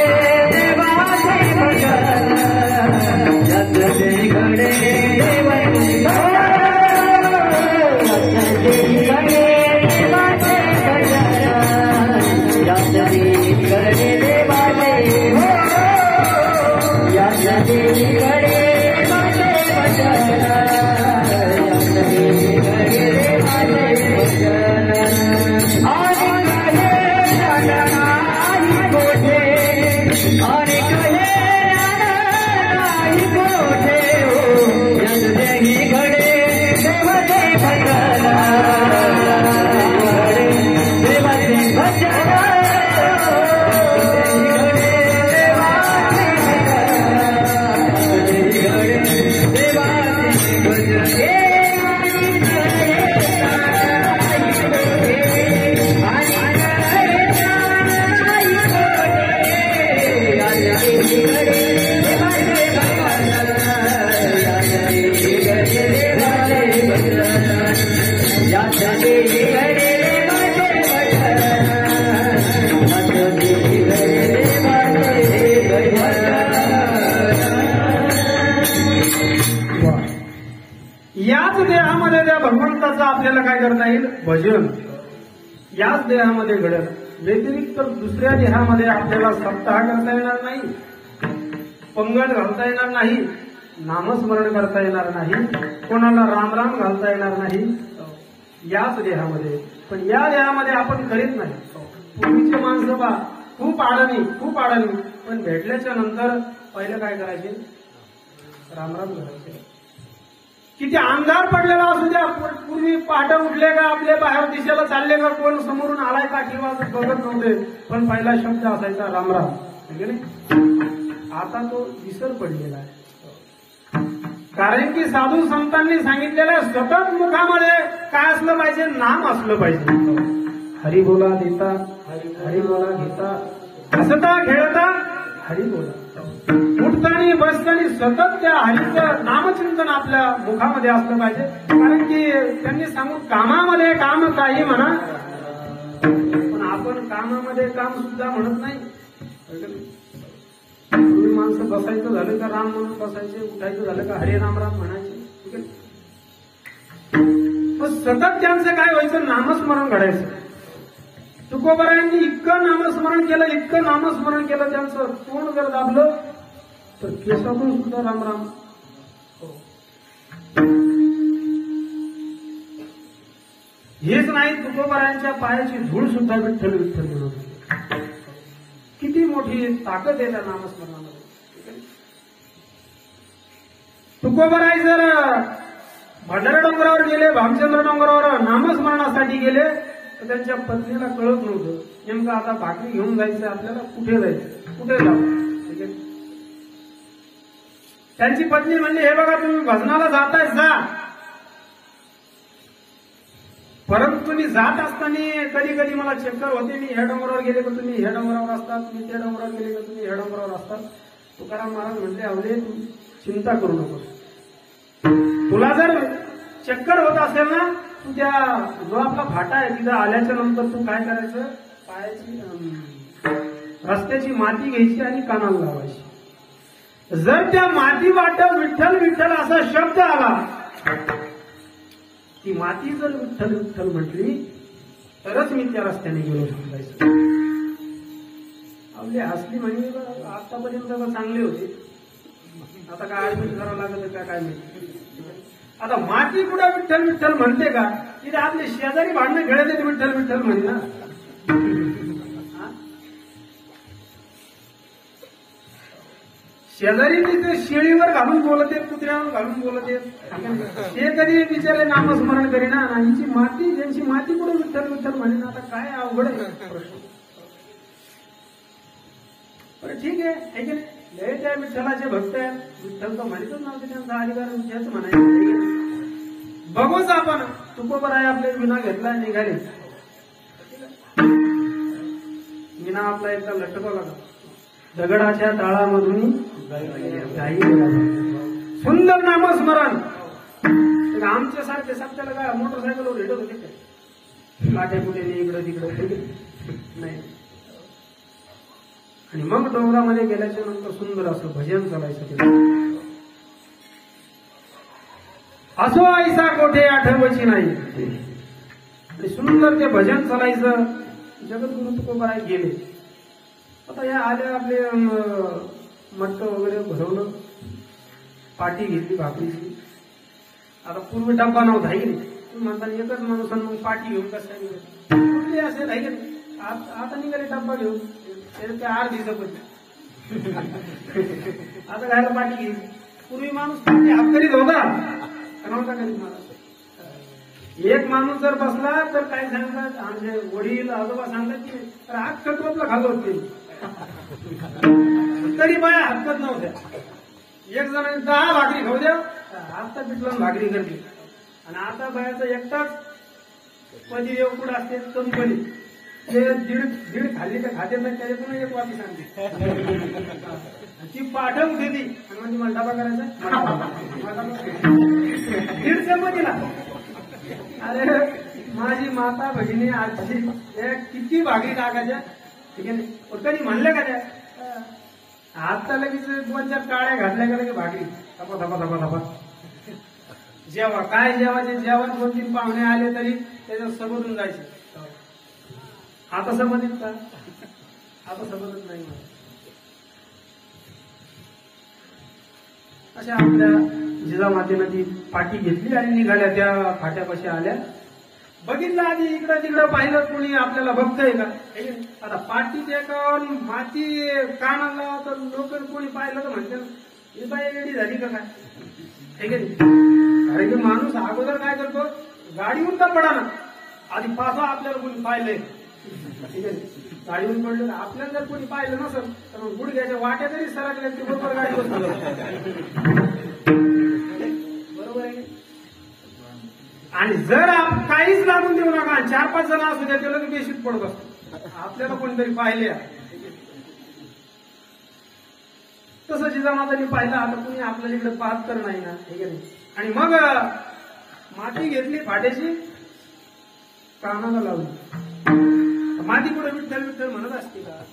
A: देवा देव भजन, याच देही घडे देव भजन, याच देही घडे देवा देव भजन, याच देही घडे देवा देव, याच देही घडे देवा देव भजन, याच देही घडे देवा देव भजन. आणि कहे नाही कोठे हो, याच देही घडे देव देव भजन, देवा देव भजन,
B: याच देहामध्ये त्या भगवंताचं आपल्याला काय करता येईल, भजन याच देहामध्ये घडत. व्यतिरिक्त दुसऱ्या देहामध्ये आपल्याला सप्ताह करता येणार नाही, पंगत घालता येणार नाही, नामस्मरण करता येणार नाही, कोणाला रामराम घालता येणार नाही याच देहामध्ये. पण या देहामध्ये आपण करीत नाही. पूर्वीचे माणसं बा खूप आडणी, पण भेटल्याच्या नंतर पहिलं काय करायचे, रामराम करायचे. किती अंधार पडलेला असू द्या, पूर्वी पहाटे उठले का आपले बाहेर दिशेला चालले का कोण समोरून आलाय का किंवा बघत नव्हते, पण पहिला शब्द असायचा रामराम. आता तो विसर पडलेला आहे. कारण की साधू संतांनी सांगितलेलं सतत मुखामध्ये काय असलं पाहिजे, नाम असलं पाहिजे. हरी बोला देता, हरी बोला घेता, हसता खेळता हरी बोला, उठताना बसताना सतत त्या हरीचं नामचिंतन आपल्या मुखामध्ये असलं पाहिजे. कारण की त्यांनी सांगून कामामध्ये काम काही म्हणा, पण आपण कामामध्ये काम सुद्धा म्हणत नाही. पूर्वी माणसं बसायचं झालं का राम म्हणून बसायचे, उठायचं झालं का हरे राम राम म्हणायचे. मग सतत त्यांचं काय व्हायचं, नामस्मरण घडायचं. तुकोबारायांनी इतकं नामस्मरण केलं, त्यांचं तोंड जर दाबलं तर केसातून सुद्धा रामराम. हेच नाही, तुकोबारायांच्या पायाची धूळ सुद्धा विठ्ठल विठ्ठल म्हणत होते. किती मोठी ताकद आहे त्या नामस्मरणामध्ये. तुकोबाराय जर भंडारा डोंगरावर गेले, भामचंद्र डोंगरावर नामस्मरणासाठी गेले तर त्यांच्या पत्नीला कळत नव्हतं नेमकं आता भाकरी घेऊन जायचं आपल्याला, कुठे जायचं, कुठे जावं. त्यांची पत्नी म्हणली, हे बघा तुम्ही भजनाला जाताय जा, परंतु तुम्ही जात असताना कधी कधी मला चक्कर होते, मी ह्या डोंगरावर गेले का तुम्ही ह्या डोंगरावर असतात, मी त्या डोंगरावर गेले का तुम्ही ह्या डोंगरावर असतात. तुकाराम महाराज म्हणले, अवले तू चिंता करू नकोस, तुला जर चक्कर होत असेल ना, तू त्या जो आपला फाटा आहे तिथं आल्याच्या नंतर तू काय करायचं, पायाची रस्त्याची माती घ्यायची आणि कानाला लावायची. जर त्या माती वाट विठ्ठल विठ्ठल असा शब्द आला, ती माती जर विठ्ठल विठ्ठल म्हटली तरच मी त्या रस्त्याने गेलो समजायचं. आपली हसली म्हणजे आतापर्यंत चांगली होती, आता काय ऍडमिट करावं लागत का काय माहिती. आता माती कुठे विठ्ठल विठ्ठल म्हणते का, तिथे आपले शेजारी भांडणं खेळत विठ्ठल विठ्ठल म्हणे ना. शेजारी तिथे शेळीवर घालून बोलत आहेत, कुत्र्यावर घालून बोलत आहेत. ते कधी बिचारे नामस्मरण करीना. हिची माती, ज्यांची माती कुठे विठ्ठल विठ्ठल म्हणे ना, आता काय अवघड आहे प्रश्न. बरं ठीक आहे की नाही, लय त्या विठ्ठलाचे भक्त आहेत, विठ्ठल तर म्हणतच नव्हते, त्यांचा अधिकार विठ्ठलच म्हणायचं. बघूच आपण तुकोबर आहे, आपले विना घेतला निघाले. विना आपला एकदा लटकवला का, दगडाच्या टाळामधून गाई सुंदर नामस्मरण. आमच्या सारखे सप्त्याला काय मोटरसायकलवर हिडत होते काय, काट्या कुठे इकडं तिकडं नाही. आणि मग डोंगरामध्ये गेल्याच्या नंतर सुंदर असं भजन चालायचं तिला. असो ऐसा कोठे आठवची नाही, आणि सुंदर ते भजन चालायचं. जगद्गुरु तुकोबाराय गेले. आता या आल्या, आपले मटक वगैरे भरवलं, पाटी घेतली भाकरीची. आता पूर्वी डब्बा नव्हता आहे की नाही, तुम्ही म्हणता एकच माणूस मग पाटी घेऊन कसं कुठली असेल आहे की नाही. आता निघाले डब्बा घेऊन, ते 8 दिवसापूर्वी. आता घ्यायला पाठी घेईल. पूर्वी माणूस पाठी हात करीत होता नव्हता करीत. मला एक माणूस जर बसला तर काय सांगतात, आमचे वडील आजोबा सांगतात की तर हात कटवतला खाल्लं होते, तरी बाया हातकत नव्हत्या. एक जणांनी 10 भाकरी खाऊ द्या, आता पिठलं भाकरी करते. आणि आता बायाचा एकटाच पदी कुठं असते कंपनी, ते दीड खाली तर खाते नाही, त्याच्यातून एक वाटी सांगते. ती पाठवून देते आणि म्हणजे मला डबा करायचा, दीड चमचीला. अरे माझी माता भगिनी आजी किती भाकरी टाकायच्या, ठीक आहे. कधी म्हणलं का त्या, आता लगेच 2-4 काळ्या घातल्या का लगे भाकरी थपा थपा थपा थपा. जेव्हा काय जेवायचे, जेवण 2-3 पाहुणे आले तरी त्याच्यात सबोधून जायचे. आता समजत का, आता समजत नाही. अशा आपल्या जिजामातेनं ती पाठी घेतली आणि निघाल्या, त्या फाट्यापाशी आल्या. बघितलं आधी इकडं तिकडं पाहिलं, कोणी आपल्याला बघतंय का. आता पाठी टेकावून माती कानाला तर लोक कोणी पाहिलं तर म्हणतात ही बाई एडी झाली का काय, ठीक आहे. कारण की माणूस अगोदर काय करतो, गाडीहून तर पडा ना, आधी पासा आपल्याला कोणी पाहिलंय, ठीक आहे. गाडीहून पडलं तर आपल्याला जर कोणी पाहिलं नसेल तर मग गुडघ्याच्या वाट्या तरी सरकल्या की बरोबर गाडी बसतो. बरोबर आहे. आणि जर काहीच लागून देऊ नका, 4-5 जण असू द्या, त्याला बेशीत पडत असतो, आपल्याला कोणीतरी पाहिले. तसं जिजामातांनी पाहिलं, आता कुणी आपल्याला इकडे पाहत तर नाही ना, ठीक आहे. आणि मग माती घेतली फाट्याची, कानाला लावली. माती पुढे विठ्ठल विठ्ठल म्हणत असते का,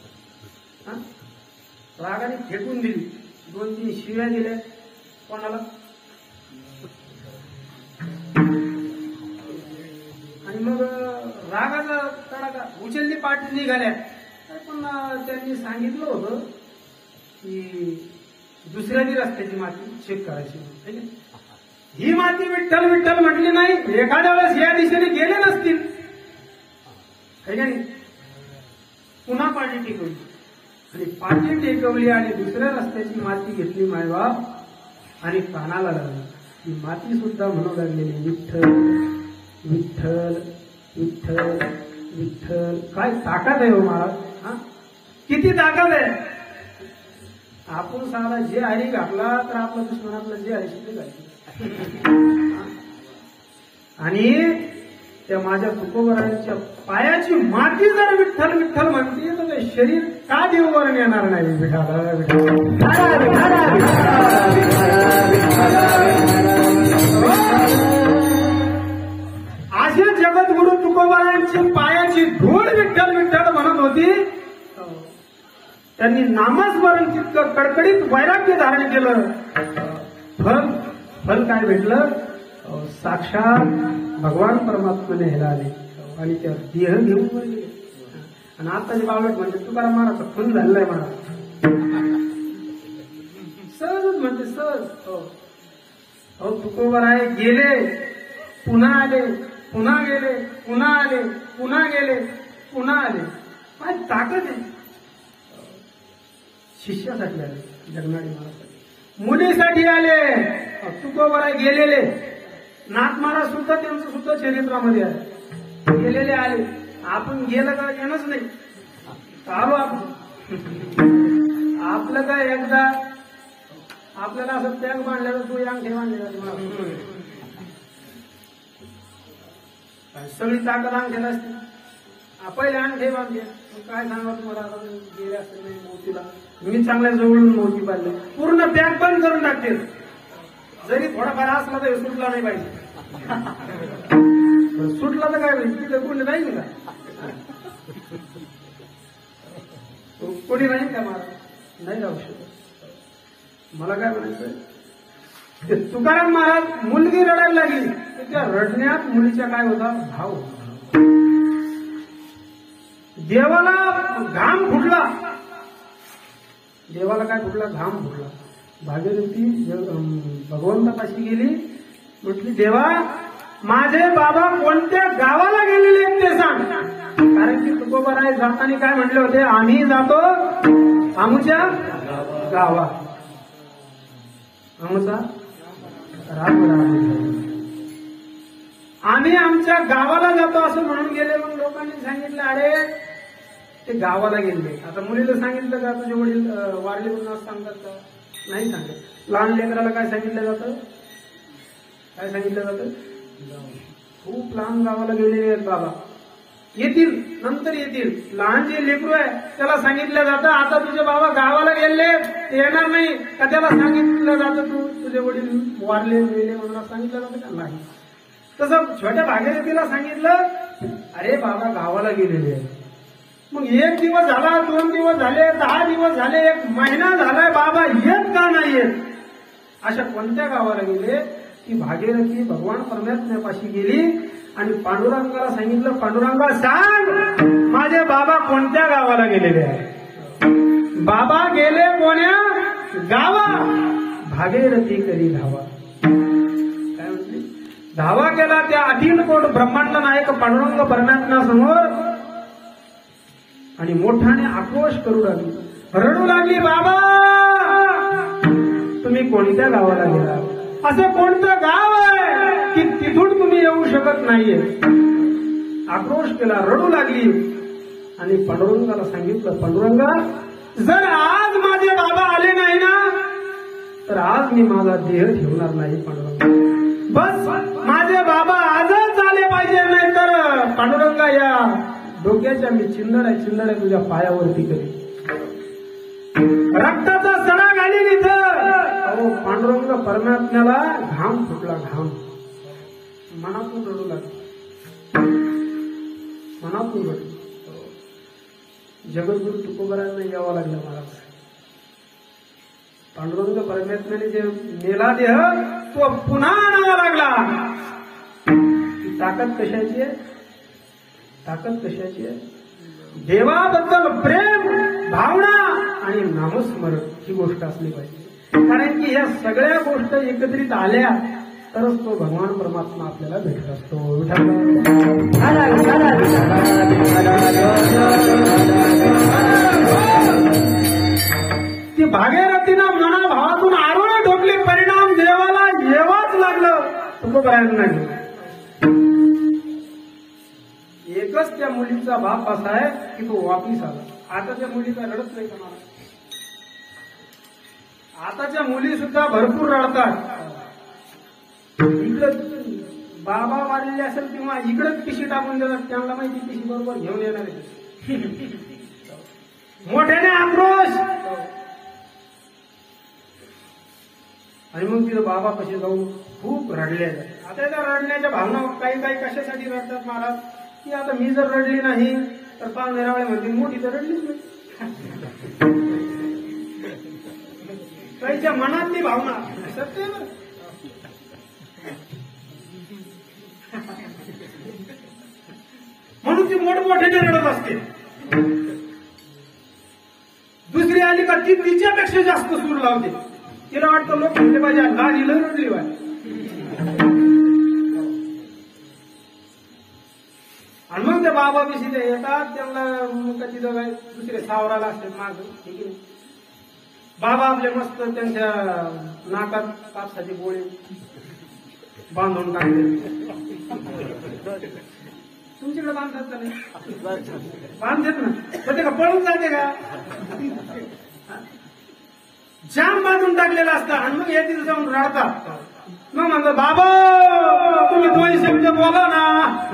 B: रागाने फेकून दिली. 2-3 शिव्या दिल्या कोणाला, आणि मग रागाचा तडाखा उचलली, पाठी निघाल्या. पण त्यांनी सांगितलं होतं की दुसऱ्या रस्त्याची माती चेक करायची. ही माती विठ्ठल विठ्ठल म्हटली नाही, एखाद्या वेळेस या दिशेने गेले नसतील, पुन्हा पाठी टेकवली. आणि पाठी टेकवली आणि दुसऱ्या रस्त्याची माती घेतली मायबाप आणि कानाला लागली. ती माती सुद्धा म्हणू लागलेली विठ्ठल विठ्ठल विठ्ठल विठ्ठल. काय ताकद आहे हो महाराज, किती ताकद आहे. आपण साधा जे हरी घातला तर आपला दुश्मन आपला जे हरी सुद्धा घालतो. आणि त्या माझ्या तुकोबरायांच्या पायाची माती जर विठ्ठल विठ्ठल म्हणते तर ते शरीर का देववरून येणार नाही. असे जगद्गुरु तुकोबरायांची पायाची धूळ विठ्ठल विठ्ठल म्हणत होती. त्यांनी नामस्मरण तितकं कडकडीत वैराग्य धारण केलं. फल काय भेटलं, साक्षात भगवान परमात्म्याने ह्याला आले आणि त्या देह घेऊन गेले. आणि आताचे बावट म्हणते तुकाराम महाराजचा खून झालेला आहे महाराज, सहजच म्हणते सहज. हो तुकोबराय गेले, पुन्हा आले, पुन्हा गेले, पुन्हा आले, पुन्हा गेले, पुन्हा आले. काय ताकद आहे शिष्यासाठी आले. जगनाडी महाराज मुलीसाठी आले. तुकोबरा गेलेले नाथ महाराज सुद्धा त्यांचं सुद्धा चरित्रामध्ये आहे. गेलेले आले, आपण गेलं का येणंच नाही. आलो आपण आपलं काय एकदा आपल्याला असं टॅग बांधलेलं तू अंगठी बांधलेला सगळी ताकद अंगठीला असते. पहिले अंगठी बांधले काय सांगा तुम्हाला आता गेले असते नाही मोतीला. मी चांगल्या जवळून मोती बांधले पूर्ण पॅक बंद करून टाकते. जरी थोडाफार असला तर सुटला नाही पाहिजे. सुटला तर काय पाहिजे कोणी नाही का कोणी नाही का मला नाही राहू शकत. मला काय म्हणायचं तुकाराम महाराज मुलगी रडायला लागली तर त्या रडण्यात मुलीच्या काय होता भाव. देवाला घाम फुटला. देवाला काय फुटला घाम फुटला. भागीरथी भगवंतापाशी गेली म्हटली देवा माझे बाबा कोणत्या गावाला गेलेले आहेत ते सांग. कारण की तुकोबराय जाताना काय म्हटले होते आम्ही जातो आमच्या गावात. आमचा राम आम्ही आमच्या गावाला जातो असं म्हणून गेले. मग लोकांनी सांगितलं अरे ते गावाला गेले. आता मुलीला सांगितलं का तुझे वडील वारले म्हणून सांगतात का नाही सांगत. लहान लेकराला काय सांगितलं जातं काय सांगितलं जातं खूप लहान गावाला गेलेले आहेत बाबा येतील नंतर येतील. लहान जे लेकरू आहे त्याला सांगितलं जातं आता तुझे बाबा गावाला गेले येणार नाही का. त्याला सांगितलं जातं तू तुझे वडील वारले गेले म्हणून सांगितलं जातं का नाही. तसं छोट्या भागीरथीला सांगितलं अरे बाबा गावाला गेलेले आहे. मग एक दिवस झाला 2 दिवस झाले 10 दिवस झाले 1 महिना झालाय बाबा येत का नाही येत. अशा कोणत्या गावाला गेले की भागीरथी भगवान परमात्म्यापाशी गेली आणि पांडुरंगाला सांगितलं पांडुरंगा सांग माझे बाबा कोणत्या गावाला गेलेले आहे. बाबा गेले कोण्या गावा भागीरथी करी धावा. काय म्हटली धावा केला त्या अखिल कोट ब्रह्मांड नायक पांडुरंग परमात्म्यासमोर आणि मोठ्याने आक्रोश करू लागली रडू लागली बाबा तुम्ही कोणत्या गावाला गेला. असं कोणतं गाव आहे की तिथून तुम्ही येऊ शकत नाहीये. आक्रोश केला रडू लागली आणि पांडुरंगाला सांगितलं पांडुरंगा जर आज माझे बाबा आले नाही ना तर आज मी माझा देह ठेवणार नाही. पांडुरंगा बस माझे बाबा आजच आले पाहिजे नाही तर पांडुरंगा या डोक्याच्या मी चिंदड्या तुझ्या पायावरती करी रक्ताचा सडा घालीन इथं. पांडुरंग परमात्म्याला घाम फुटला घाम मनातून रडू लागला मनातून रडू. जगद्गुरु तुकोबरांना यावं लागलं महाराज. पांडुरंग परमात्म्याने जे नेला देह तो पुन्हा आणावा लागला. ताकद कशाची आहे ताकद कशाची आहे देवाबद्दल प्रेम भावना आणि नामस्मरण ही गोष्ट असली पाहिजे. कारण की ह्या सगळ्या गोष्ट एकत्रित आल्या तरच तो भगवान परमात्मा आपल्याला भेटत असतो. ती भागीरथीनं मनाभावातून आरोळी ठोकली परिणाम देवाला येवाच लागलं तुकोबरायांना घेऊन. एकच त्या मुलीचा बाप असा आहे की तो वापिस आला. आता त्या मुलीचा रडत नाही का. आताच्या मुली सुद्धा भरपूर रडतात. इकडं बाबा वारलेले असेल किंवा इकडंच पिशी टाकून देतात. त्यांना माहिती पिशी बरोबर घेऊन येणार आहे. मोठ्याने आक्रोश आणि मग तिथं बाबा कसे जाऊन खूप रडले. आता त्या रडण्याच्या भावना काही काही कशासाठी रडतात महाराज की आता मी जर रडली नाही तर पाहुणेरावळे म्हणतील मोठी तर रडलीच नाही. काहीच्या मनातली भावना सत्य म्हणून ती मोठमोठ्याने रडत असते. दुसरी आली का ती तिच्यापेक्षा जास्त सूर लावते. तिला वाटतं लोक म्हणले पाहिजे गाडीला रडली पाहिजे. आणि मग ते बाबा बिशी येतात त्यांना तिथं काय दुसरे सावराला असतात माग ठीक आहे बाबा आपले मस्त त्यांच्या नाकात कापसाचे गोळे बांधून टाकले. तुमच्याकडे बांधतात का नाही? बांधतात ना, पण ते का पळून जाते का? जाम बांधून टाकलेला असतं आणि मग या तिथे जाऊन रडतात. मग म्हणतात बाबा तुम्ही 2 शब्द बोला ना.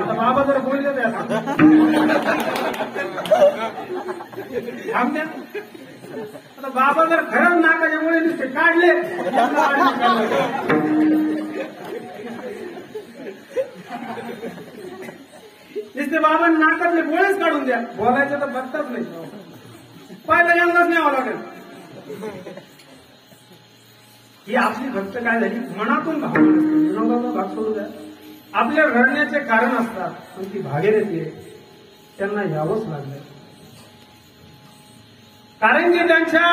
B: आता बाबा जर बोलले तर आता बाबा जर खरंच नाकाच्या गोळे नुसते काढले नुसते बाबा नाकातले गोळेच काढून द्या, बोलायचं तर बघताच नाही, पाहिलं यांनाच न्यावं लागेल. ही आपली भक्त काय झाली, मनातून भावना असते. विनोदाचा भाग सोडू द्या, आपल्या रडण्याचे कारण असतात, पण ती भागीरथी त्यांना यावंच लागलं. कारण की त्यांच्या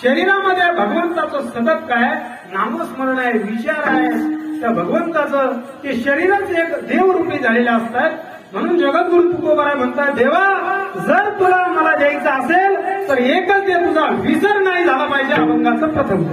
B: शरीरामध्ये भगवंताचं सतत काय नामस्मरण आहे, विचार आहे. त्या भगवंताचं ते शरीरच एक देवरूपी झालेले असतात. म्हणून जगद्गुरु तुकोबाराय म्हणतात, देवा जर तुला मला द्यायचं असेल तर एकच दे, तुझा विसर नाही झाला पाहिजे अभंगाचं प्रथम.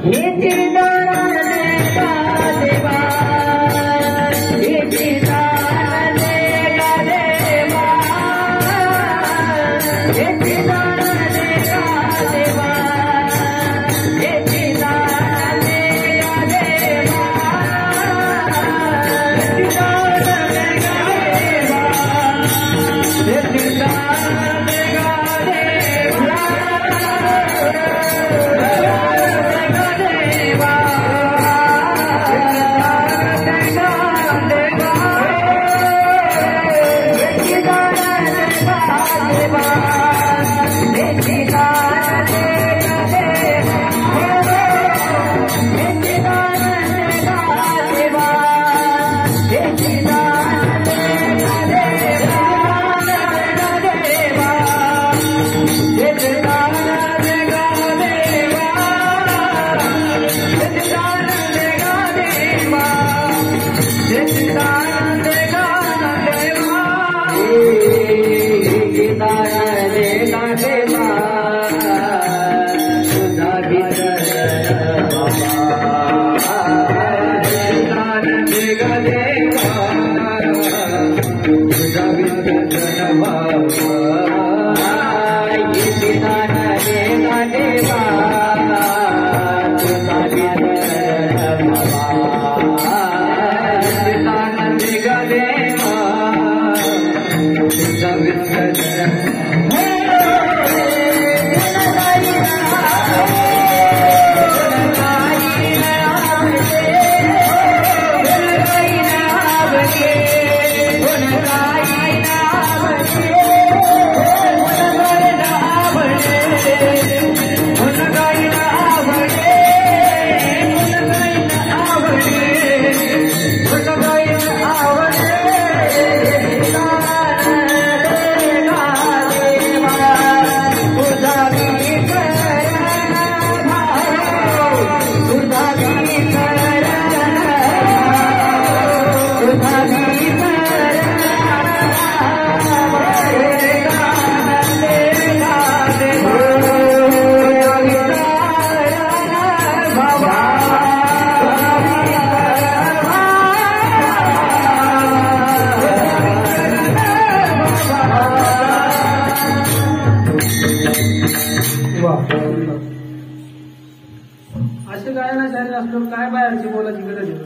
B: असे गायनाचार्य असलो काय बाहेरची बोलायची गरज आहे?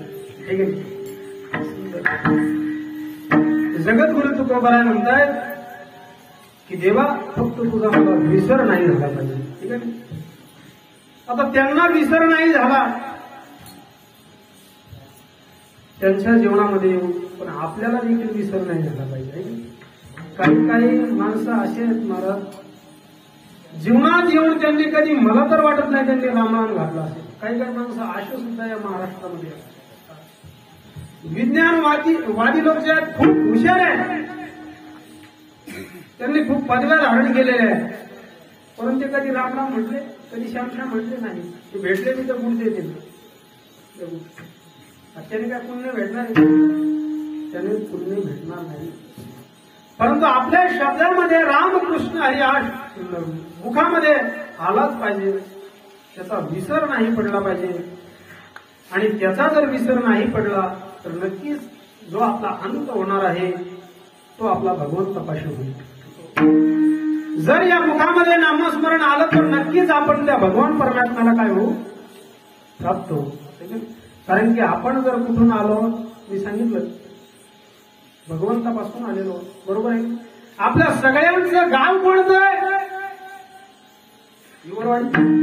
B: ठीक आहे. जगद्गुरु तुकोबाराय म्हणतायत की देवा फक्त तुझा मला विसर नाही झाला पाहिजे. ठीक आहे. आता त्यांना विसर नाही झाला त्यांच्या जीवनामध्ये येऊन, पण आपल्याला देखील विसर नाही झाला पाहिजे. काही काही माणसं असे आहेत महाराज, जीवनात येऊन त्यांनी कधी, मला तर वाटत नाही त्यांनी रामनाम घातला असेल. काही काही माणसं असे सुद्धा या महाराष्ट्रामध्ये विज्ञानवादी लोक जे आहेत खूप हुशार आहेत, त्यांनी खूप पदव्या धारण केलेल्या आहेत, परंतु ते कधी रामनाम म्हटले, कधी श्यामश्याम म्हटले नाही. ते भेटले मी तर गुण देते, त्याने काय पुण्य भेटणार आहे? त्याने पुण्य भेटणार नाही. परंतु आपल्या शब्दामध्ये रामकृष्ण हरी मुखामध्ये आलाच पाहिजे. त्याचा विसर नाही पडला पाहिजे. आणि त्याचा जर विसर नाही पडला तर नक्कीच जो आपला अंत होणार आहे तो आपला भगवंतापाशी होईल. जर या मुखामध्ये नामस्मरण आलं तर नक्कीच आपण त्या भगवान परमात्म्याला काय होऊ प्राप्त होऊ. कारण की आपण जर कुठून आलो, मी सांगितलं भगवंतापासून आलेलो, बरोबर आहे. आपल्या सगळ्यांचं गाव कोणतं आहे? युवरवाडी.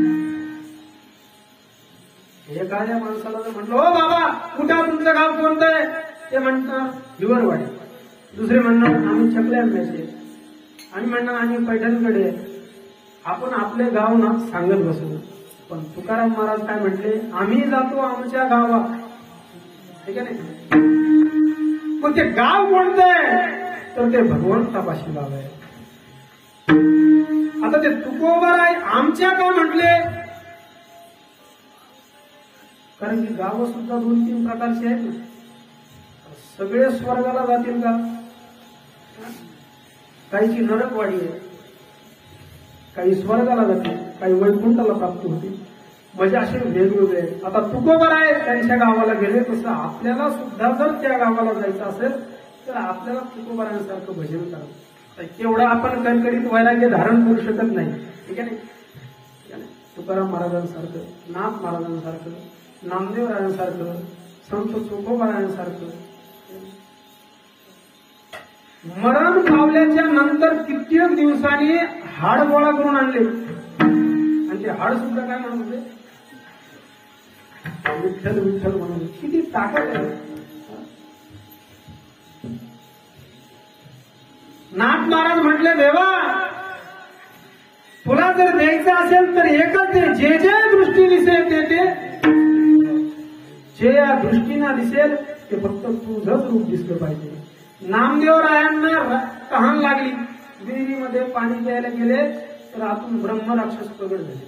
B: एखाद्या माणसाला जर म्हटलं, हो बाबा कुठं तुमचं गाव कोणतं आहे, ते म्हणतात युवरवाडी. दुसरे म्हणणार आम्ही चकल्या आंब्याचे, आणि म्हणणार आम्ही पैठणकडे. आपण आपले गाव ना सांगत बसू. पण तुकाराम महाराज काय म्हटले, आम्ही जातो आमच्या गावात. ठीक आहे नाही. मग ते गाव कोणतं आहे तर ते भगवंतापाशी गाव आहे. आता ते तुकोबर आहे आमच्या का म्हटले, कारण की गाव सुद्धा 2-3 प्रकारचे आहेत ना. सगळे स्वर्गाला जातील का? काहीची नरकवाडी आहे, काही स्वर्गाला जातील, काही वैकुंठाला प्राप्त होतील. म्हणजे असे वेगवेगळे. आता तुकोबर आहे त्यांच्या गावाला गेले, तसं आपल्याला सुद्धा जर त्या गावाला जायचं असेल तर आपल्याला तुकोबरांसारखं भजन करावं. तेवढं आपण कणकणीत वैराग्य धारण करू शकत नाही. ठीक आहे नाही. तुकाराम महाराजांसारखं, नाथ महाराजांसारखं, नामदेवरायांसारखं, संत तुकोबरायांसारखं. मरण पावल्याच्या नंतर कित्येक दिवसांनी हाड गोळा करून आणले, आणि ते हाड सुद्धा काय म्हणत होते, विठ्ठल विठ्ठल म्हणून. किती ताकद आहे. नाथ महाराज म्हटले, देवा तुला जर द्यायचं असेल तर एकच दे, जे जे दृष्टी दिसेल ते जे या दृष्टीनं दिसेल ते फक्त तुझंच रूप दिसलं पाहिजे. नामदेवरायांना तहान लागली, विहिरीमध्ये पाणी प्यायला गेले तर आतून ब्रह्मराक्षस प्रगट झाले.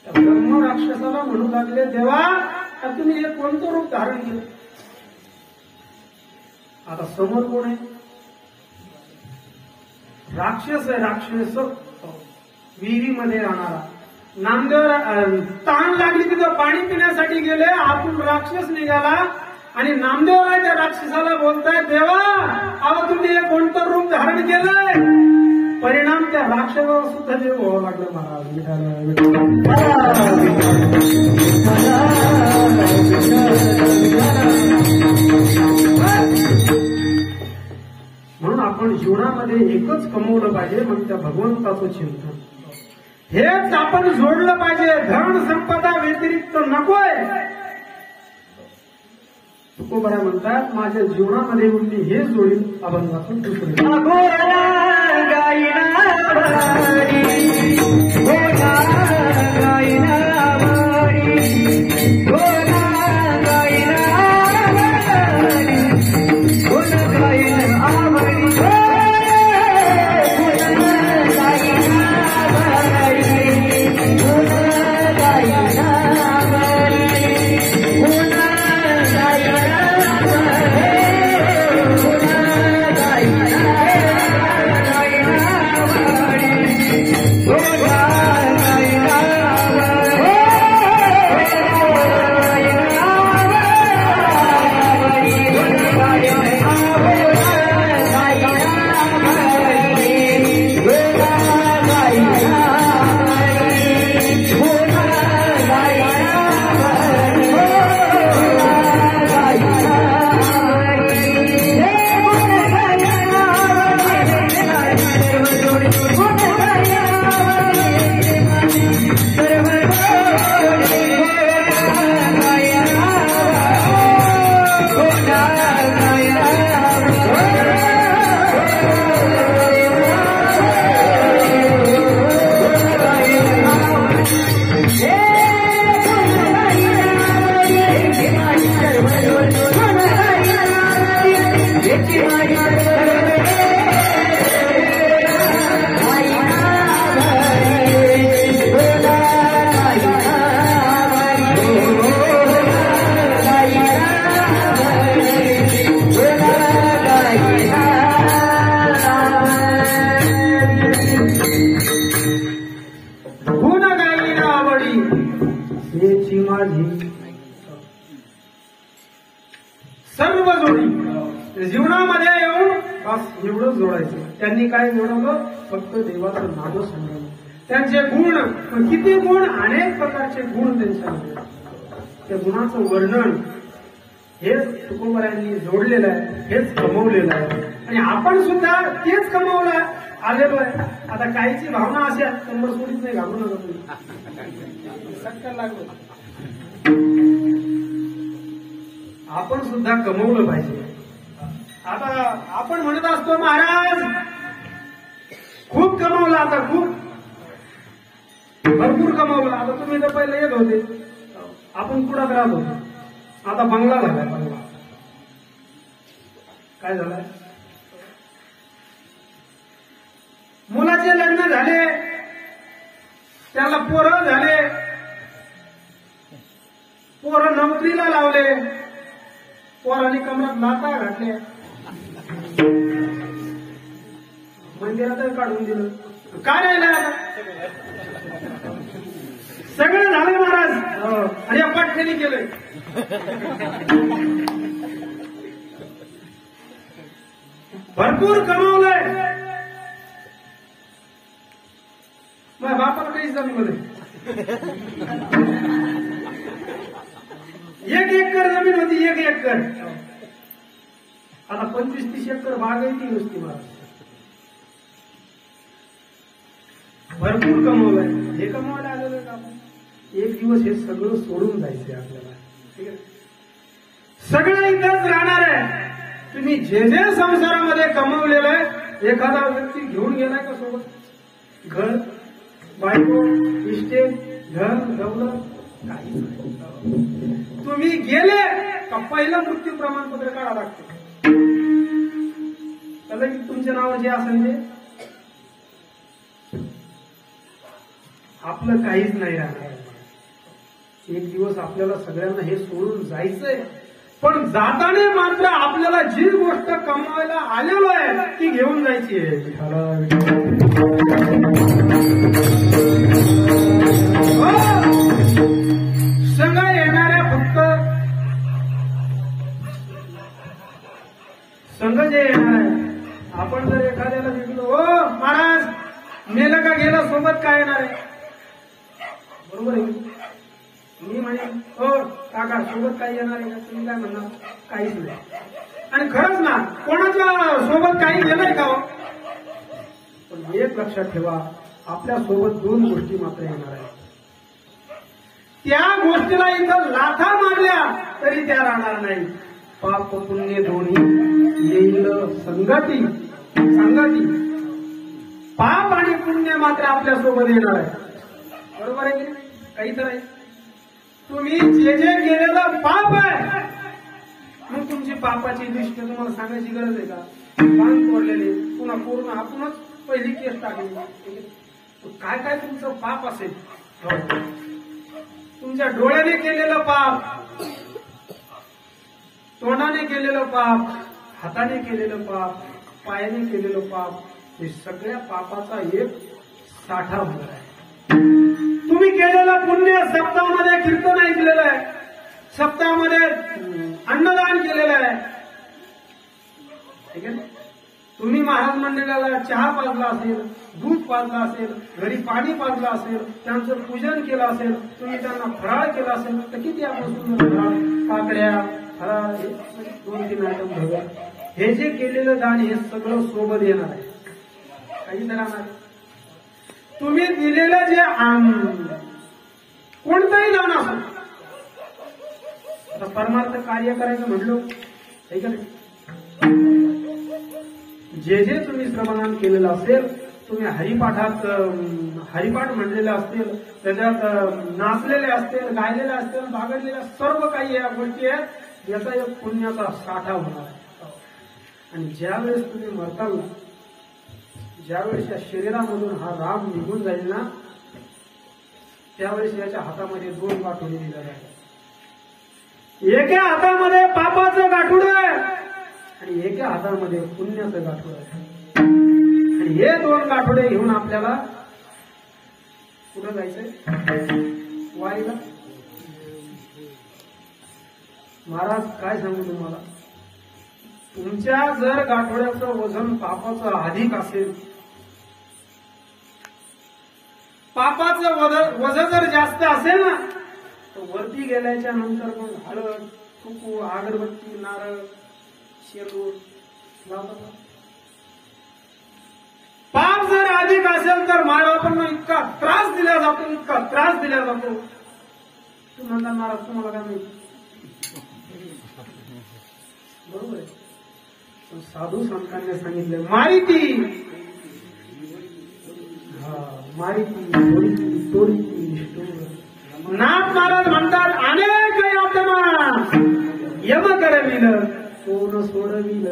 B: त्या ब्रह्मराक्षसाला म्हणू लागले, देवा तुम्ही हे कोणतं रूप धारण केलं? आता समोर कोण आहे? राक्षस आहे. राक्षस विहिरीमध्ये राहणारा. नामदेव तहान लागली तिथं पाणी पिण्यासाठी गेले, आतून राक्षस निघाला आणि नामदेवराय त्या राक्षसाला बोलताय, देवा अहो तुम्ही हे कोणतं रूप धारण केलंय? परिणाम त्या राक्षसाला सुद्धा देव व्हावं लागलं. महाराज म्हणून आपण जीवनामध्ये एकच कमवलं पाहिजे, मग त्या भगवंताचं चिंतन. हेच आपण जोडलं पाहिजे. धन संपदा व्यतिरिक्त नकोय. तुकोबरा म्हणतात, माझ्या जीवनामध्ये मी हेच जोडील अभंगातून दुसरे.
A: Oh,
B: गुणामध्ये येऊन बस एवढंच जोडायचं. त्यांनी काय जोडवलं? फक्त देवाचं नाव सांगितलं. त्यांचे गुण, किती गुण, अनेक प्रकारचे गुण त्यांच्यामध्ये. त्या गुणाचं वर्णन हेच तुकोबारायांनी जोडलेलं आहे, हेच कमवलेलं आहे. आणि आपण सुद्धा तेच कमवलं आलेलो आहे. आता काहीची भावना अशी आहे, कंबर सोडीत नाही, घाबरू नका तुम्ही, सटका लागलो. आपण सुद्धा कमवलं पाहिजे. आता आपण म्हणत असतो महाराज खूप कमवलं, आता खूप भरपूर कमवलं. आता तुम्ही तर पहिले येत होते, आपण कुडात राहत होतो, आता बंगला झालाय. बंगला काय झालाय? मुलाचे लग्न झाले, त्याला पोरं झाले, पोरं नोकरीला लावले, पोरांनी कमरात लाता घातल्या, मंदिरात काढून दिलं. काय राहिलं? सगळं झालं महाराज. आणि या पाठखेनी केलंय. भरपूर कमावलंय. माझ्या बापाला काहीच जमलं नाही. 1 एकर जमीन होती, 1 एकर. आता 25-30 एकर बाग आहे ती नुसती. महाराज भरपूर कमवलंय. हे कमवायला आलेलं आहे का आपण? एक दिवस हे सगळं सोडून जायचंय आपल्याला. ठीक आहे, सगळं इथंच राहणार आहे. तुम्ही जे जे संसारामध्ये कमवलेलं आहे, एखादा व्यक्ती घेऊन गेलाय का सोबत? घर, बायको, इस्टेट, घर, दौलत काहीच नाही. तुम्ही गेले का पहिलं मृत्यू प्रमाणपत्र काढा लागते. त्याला की तुमच्या नावावर जे असेल ते आपलं काहीच नाही राहणार. एक दिवस आपल्याला सगळ्यांना हे सोडून जायचंय. पण जाताना मात्र आपल्याला जी गोष्ट कमवायला आलेलो आहे ती घेऊन जायची आहे. संघ येणाऱ्या फक्त संघ जे येणार आहे. आपण जर एखाद्याला विकलो, हो महाराज मेलं का गेलं, सोबत काय येणार आहे? बरोबर आहे. मी म्हणेन हो काका सोबत काही येणार आहे का? तुम्ही काय म्हणणार? काहीच नाही. आणि खरंच ना, कोणाच्या सोबत काही गेलंय का? पण एक लक्षात ठेवा, आपल्या सोबत 2 गोष्टी मात्र येणार आहेत. त्या गोष्टीला इथं लाथा मारल्या तरी त्या राहणार नाही. पाप पुण्य दोन्ही येईल संगती. संगती पाप आणि पुण्य मात्र आपल्या सोबत येणार आहे. बरोबर आहे की नाही? काही तर आहे. तुम्ही जे जे केलेलं पाप आहे, मग तुमची पापाची लिस्ट तुम्हाला सांगायची गरज आहे का? बांध तोडलेले, पुन्हा पूर्ण आपणच पहिली केस टाकली. काय काय तुमचं पाप असेल? तुमच्या डोळ्याने केलेलं पाप, तोंडाने केलेलं पाप, हाताने केलेलं पाप, पायाने केलेलं पाप, हे सगळ्या पापाचा एक साठा होणार आहे. तुम्ही केलेलं पुण्य, सप्ताहामध्ये कीर्तन ऐकलेलं आहे, सप्ताहामध्ये अन्नदान केलेलं आहे. ठीक आहे. तुम्ही महाराज मंडळाला चहा पाजला असेल, दूध पाजला असेल, घरी पाणी पाजलं असेल, त्यांचं पूजन केलं असेल, तुम्ही त्यांना फराळ केला असेल, तर किती आपण सुंदर फराळ, काकड्या, फराळ, 2-3 आयटम भगर, हे जे केलेलं दान हे सगळं सोबत येणार आहे. काही तर राहणार. तुम्ही दिलेलं जे कोणतंही दान असो, आता परमार्थ कार्य करायचं म्हणलो, हे का नाही? जे जे तुम्ही श्रमदान केलेलं असेल, तुम्ही हरिपाठात हरिपाठ म्हणलेले असतील, त्याच्यात नाचलेले असतील, गायलेले असतील, बागडलेल्या सर्व काही या गोष्टी आहेत, याचा एक पुण्याचा साठा होणार आहे. आणि ज्यावेळेस तुम्ही मरताल, ज्यावेळेस या शरीरामधून हा राम निघून जाईल ना, त्यावेळेस याच्या हातामध्ये 2 गाठोडे दिल्या जातात. एका हातामध्ये पापाचं गाठोड आहे आणि एका हातामध्ये पुण्याचं गाठोड आहे. आणि हे 2 गाठोडे घेऊन आपल्याला कुठं जायचंय? वारीला. महाराज काय सांगू तुम्हाला, तुमच्या जर गाठोड्याचं वजन पापाचं अधिक असेल, पापाचं वजन जर जास्त असेल ना, तर वरती गेल्याच्या नंतर मग हळद, कुकू, अगरबत्ती, नारळ, शेंदूर लावतात. पाप जर अधिक असेल तर मायबापांना इतका त्रास दिला जातो, इतका त्रास दिला जातो. तू म्हणता महाराज तुम्हाला काय माहिती, बरोबर आहे. पण साधू संतांनी सांगितलं मारिती, मारिती तोडीती. नाथ महाराज म्हणतात अनेक यातना यम करविल कोण सोडविल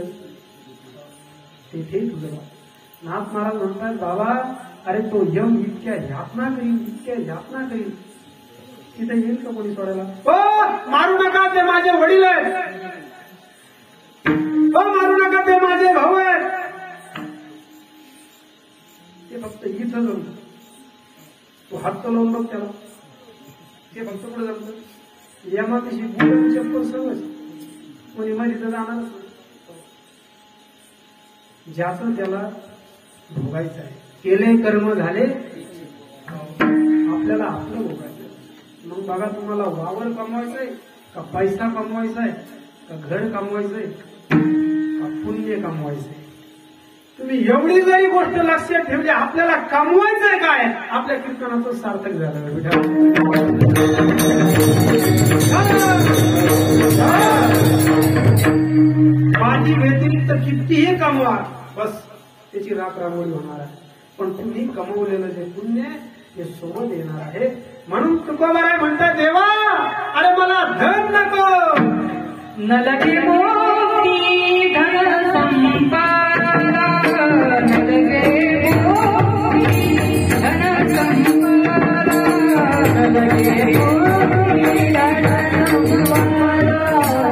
B: तेथे तुझं. नाथ महाराज म्हणतात बाबा अरे तो यम इतक्या यातना करील, इतक्या यातना करील, तिथे येईल का कोणी सोडायला? हो मारू नका, ते माझे वडील आहेत. हो मारू नका, ते माझे भाऊ आहेत. ते फक्त इथं जमत, तो हात लावून बघ त्याला, ते फक्त पुढे जमत. यमातीशी बुड चप्पल सहज कोणी मध्ये तर जाणारच नाही. ज्याचं त्याला भोगायचं आहे, केले कर्म झाले, आपल्याला आपलं भोगायचं. मग बघा तुम्हाला वावर कमवायचंय का पैसा कमवायचा आहे, का घर कमवायचंय, का पुण्य कमवायचंय. तुम्ही एवढी जरी गोष्ट लक्षात ठेवली, आपल्याला कमवायचंय काय, आपल्या कीर्तनाचं सार्थक झालं. माझी व्यतिरिक्त कितीही कमवा, बस त्याची राख रांगोळी होणार आहे. पण तुम्ही कमवलेलं जे पुण्य हे सोबत येणार आहे. म्हणून तुकोबाराय म्हणतात देवा अरे मला धन नको,
A: न लगे मोती धन संपादा, न लगे मोती धन संपादा, न लगे मोती धन संपादा,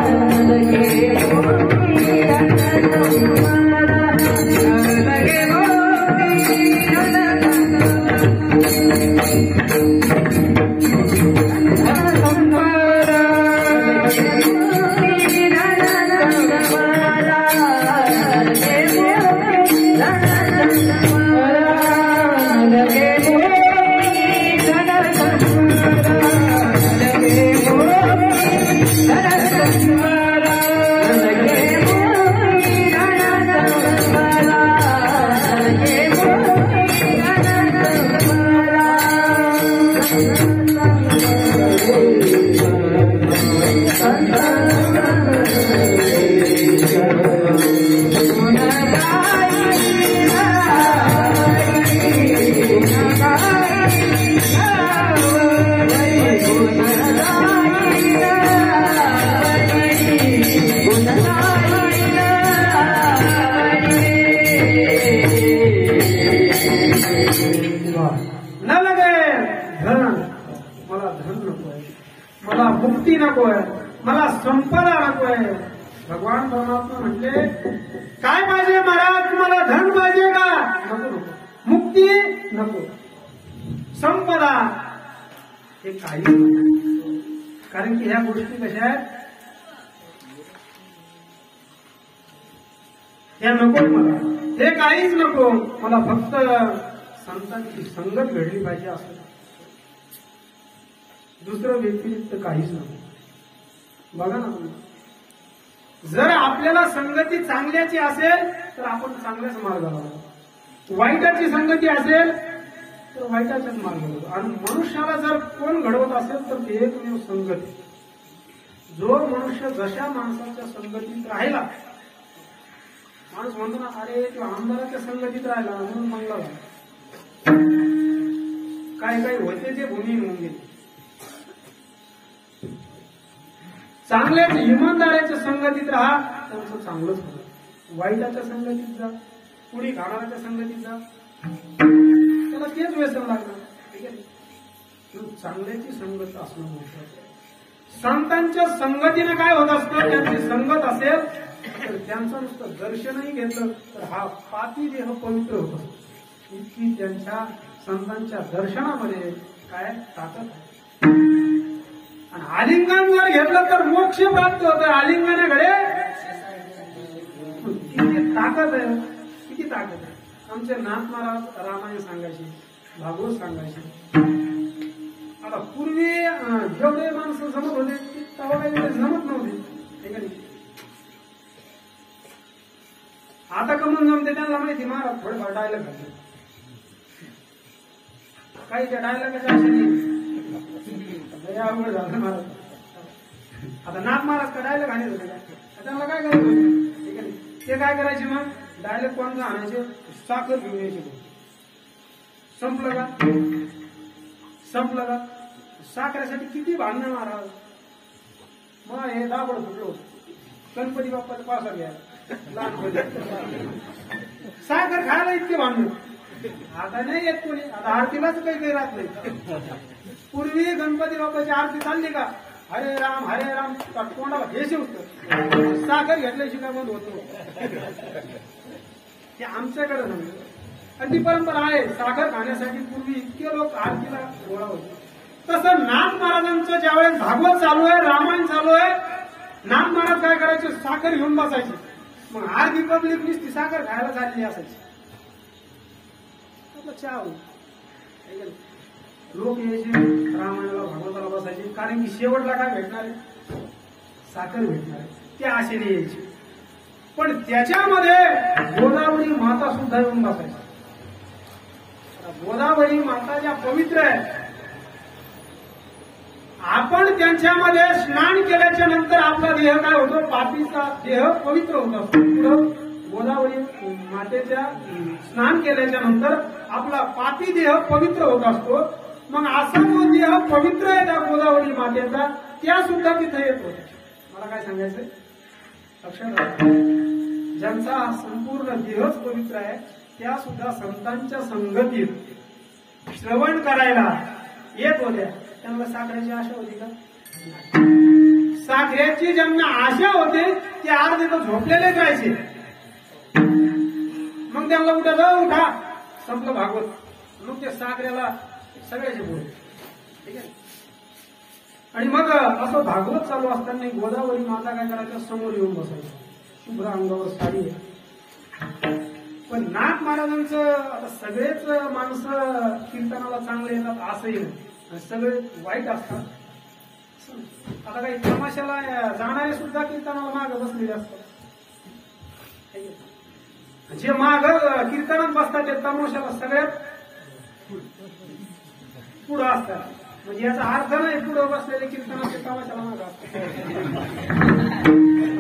A: न लगे मोती धन संपादा, न लगे मोती धन
B: मुक्ती नकोय, मला संपदा नकोय. भगवान परमात्मा म्हटले काय पाहिजे महाराज, तुम्हाला धन पाहिजे का? नको नको. मुक्ती नको, संपदा हे काही नको. कारण की ह्या गोष्टी कशा आहेत, ह्या नको मला, हे काहीच नको. मला फक्त संतांची संगत घडली पाहिजे असं, दुसरं व्यतिरिक्त काहीच नको. बघा ना, जर आपल्याला संगती चांगल्याची असेल तर आपण चांगल्याच मार्गाला, वाईटाची संगती असेल तर वाईटाच्याच मार्गाला. आणि मनुष्याला जर कोण घडवत असेल तर ते एकमेव संगती. जो मनुष्य जशा माणसाच्या संगतीत राहिला, माणूस म्हणतो ना अरे तो आमदाराच्या संगतीत राहिला म्हणून मंगला झाला. काय काय होते ते भूमी होऊन गेली. चांगल्याच इमानदाराच्या संगतीत राहा, त्यांचं चांगलंच होतं. वाईटाच्या संगतीत जा, पुढे खाणाऱ्याच्या संगतीत जा, त्याला तेच व्यसन लागणार. ठीक आहे, चांगल्याची संगत असणं महत्वाचं आहे. संतांच्या संगतीने काय होत असतं, त्यांची संगत असेल तर त्यांचं नुसतं दर्शनही घेतलं तर हा पापी देह पवित्र होत असतो. इतकी त्यांच्या संतांच्या दर्शनामध्ये काय ताकद आहे. आणि आलिंगन जर घेतलं तर मोक्ष प्राप्त होतं. आलिंगनाकडे ताकद आहे. किती ताकद आहे. आमचे नाथ महाराज रामायण सांगायचे, भागवत सांगायचे. आता पूर्वी जेवढे माणसं जमत होते तेव्हा काही जमत नव्हते. आता कमून जमते त्यांना माहिती. महाराज थोडेफार डायलॉग घातले, काही त्या डायलॉगाच्या आशेने अवघड झालं महाराज. आता नाथ महाराज का डायलॉग आणायचं होते का, त्यांना काय करायचं होतं. ते काय करायचे मग डायलॉग कोणता आणायचे, साखर घेऊन यायचे. संपलं का, संपलं का. साखरेसाठी किती भांडणं महाराज. मग हे दाबड फुटलो. गणपती बाप्पाचा पासा घ्या लहानपणी साखर खायला इतके भांडणं. आता नाही येत कोणी. आता आरतीलाच काही राहत नाही. पूर्वी गणपती बाप्पाची आरती चालली का हरे राम तोंडाला घ्यायचे होतं. साखर घेतल्याशिवाय बंद होतो. हे आमच्याकडे नाही. आणि ती परंपरा आहे. साखर खाण्यासाठी पूर्वी इतके लोक आरतीला गोळा होते. तसं नाथ महाराजांचं ज्यावेळेस भागवत चालू आहे, रामायण चालू आहे, नाथ महाराज काय करायचे, साखर घेऊन बसायचे. मग आरती पब्लिक नुसती साखर खायला चालली असायची. चहा लोक यायचे रामायणाला भागवताला बसायचे. कारण की शेवटला काय भेटणार आहे, साखर भेटणार आहे. ते आशेने यायचे. पण त्याच्यामध्ये गोदावरी माता सुद्धा येऊन बसायची. गोदावरी माता ज्या पवित्र आहे, आपण त्यांच्यामध्ये स्नान केल्याच्या नंतर आपला देह काय होतो, पापीचा देह पवित्र होत असतो. पुढं गोदावरी मातेच्या स्नान केल्याच्या नंतर आपला पापी देह पवित्र होत असतो. मग असा जो देह पवित्र आहे त्या गोदावरी मातेचा, त्या सुद्धा तिथे येत होत्या. मला काय सांगायचंय, लक्षात ज्यांचा संपूर्ण देहच पवित्र आहे त्या सुद्धा संतांच्या संगतीत श्रवण करायला येत होत्या. त्यांना साखरेची आशा होती का, साखरेची ज्यांना आशा होते ते अर्धे तर झोपलेलेच राहायचे. मग त्यांना उठा संपलं भागवत. मग ते साखरेला सगळ्याचे बोल. ठीक आहे. आणि मग असं भागवत चालू असताना गोदावरी माता काय करायचं, समोर येऊन बसायचं. शुभ्र अंगावर साडी आहे. पण नाथ महाराजांचं आता सगळेच माणसं कीर्तनाला चांगले येतात असंही नाही, सगळे वाईट असतात. आता काही तमाशाला जाणारे सुद्धा कीर्तनाला मागं बसलेले असतात. जे माग कीर्तनात बसतात ते तमाशाला सगळ्यात पुढं असतात. म्हणजे याचा अर्थ नाही पुढं बसलेले कीर्तनात ते तमाशाला मागं असतात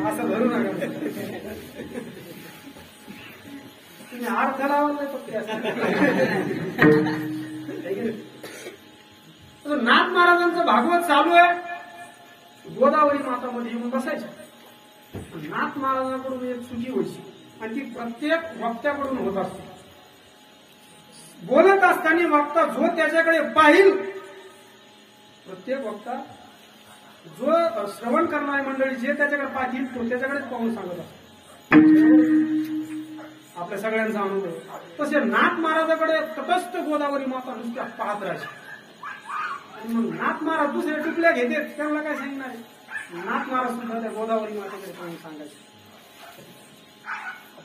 B: असं धरू नका. तुम्ही अर्थ लावला फक्त. नाथ महाराजांचं भागवत चालू आहे, गोदावरी मातामध्ये येऊन बसायचं. नाथ महाराजांकडून एक सूची व्हायची आणि ती प्रत्येक वक्त्याकडून होत असते. बोलत असताना वक्ता जो त्याच्याकडे पाहिल, प्रत्येक वक्ता जो श्रवण करणारी मंडळी जे त्याच्याकडे पाहिल तो त्याच्याकडेच पाहून सांगत असतो. आपल्या सगळ्यांचा अनुभव. तसे नाथ महाराजाकडे तटस्थ गोदावरी माता नुसत्या पाहत राहायची. आणि मग नाथ महाराज दुसऱ्या टिपल्या घेते, त्यांना काय सांगणार. नाथ महाराज सुद्धा त्या गोदावरी मातेकडे पाहून सांगायचे.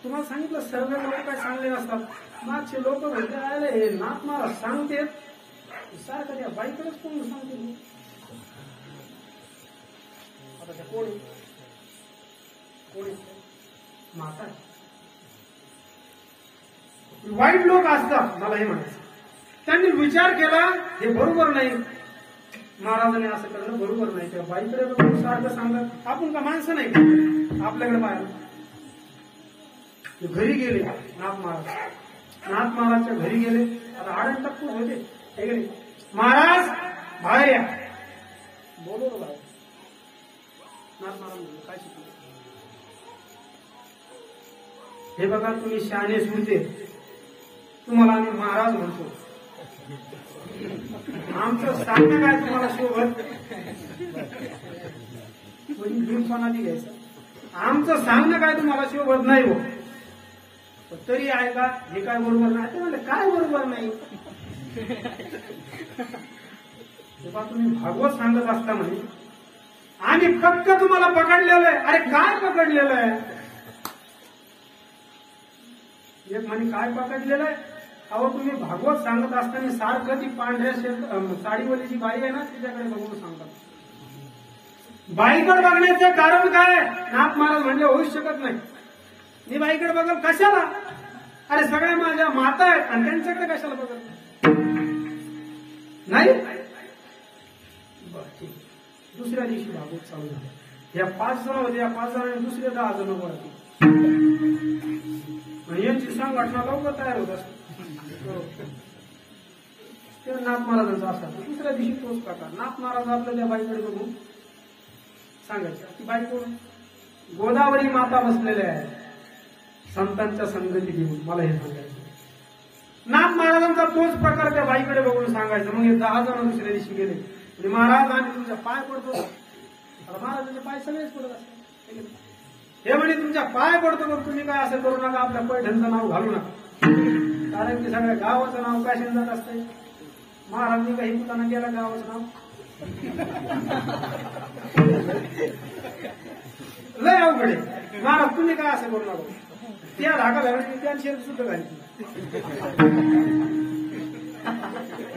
B: तुम्हाला सांगितलं सर्व लोक काय चांगले नसतात. मागचे लोक म्हणजे आले हे नाथ महाराज सांगते सारखं त्या बाईकडेच कोण सांगते. आता त्या कोणी माता वाईट लोक असतात. मला हे म्हणायचं, त्यांनी विचार केला हे बरोबर नाही, महाराजांनी असं करणं बरोबर नाही. त्या बाईकडे सारखं सांगत आपण का माणसं नाही आपल्याकडे पाहायला. घरी गेले नाथ महाराजच्या घरी गेले. आता आडण टप्पू होते. हे गेले महाराज बाहेर या, बोलवलं बाहेर. नाथ महाराज काय शिकले, हे बघा तुम्ही शहाणे सुरते, तुम्हाला आम्ही महाराज म्हणतो. आमचं सांगणं काय तुम्हाला शोभत, बिनपणाने घ्यायचं. आमचं सांगणं काय तुम्हाला शोभत नाही हो, तरी आहे का हे काय बरोबर नाही. ते म्हणले काय बरोबर नाही. तेव्हा तुम्ही भागवत सांगत असता म्हणे आम्ही फक्त तुम्हाला पकडलेलं आहे. अरे काय पकडलेलं आहे, एक म्हणे काय पकडलेलं आहे, अहो तुम्ही भागवत सांगत असताना सारखं ती पांढऱ्या साडीवाली जी बाई आहे ना तिच्याकडे बघून सांगतात. बाईकडे बघण्याचं कारण काय? नाथ महाराज म्हणजे होऊच शकत नाही. मी बाईकडे बघल कशाला? अरे सगळ्या माझ्या माता आहेत आणि त्यांच्याकडे कशाला बघत नाही? दुसऱ्या दिवशी भागवत चालू झालं. या 5 जण होते, या 5 जणांनी दुसरे 10 जण वरती आणि यांची संघटना लवकर तयार होत असते. नाथ महाराजांचा असा दुसऱ्या दिवशी तोच प्रकार. नाथ महाराज आपल्या त्या बाईकडे बघून सांगायचं ती बाई कोण? गोदावरी माता बसलेल्या आहे संतांच्या संगती घेऊन. मला हे सांगायचं. नाथ महाराजांचा तोच प्रकार त्या बाईकडे बघून सांगायचं. मग हे 10 जण दुसऱ्या दिवशी गेले आणि महाराज आम्ही तुमच्या पाय पडतो. आता महाराजांचे पाय सगळेच पडत असतात. हे म्हणे तुमच्या पाय पडतो मग तुम्ही काय असं करू नका, आपल्या पैठणचं नाव घालू नका, कारण की सगळ्या गावाचं नाव काशीन जात असतंय. महाराजांनी काही पुताना केलं गावाचं नाव लय अवघड आहे. महाराज तुम्ही काय असं करू नका, त्या धागा घालून त्या शेर सुद्धा घाली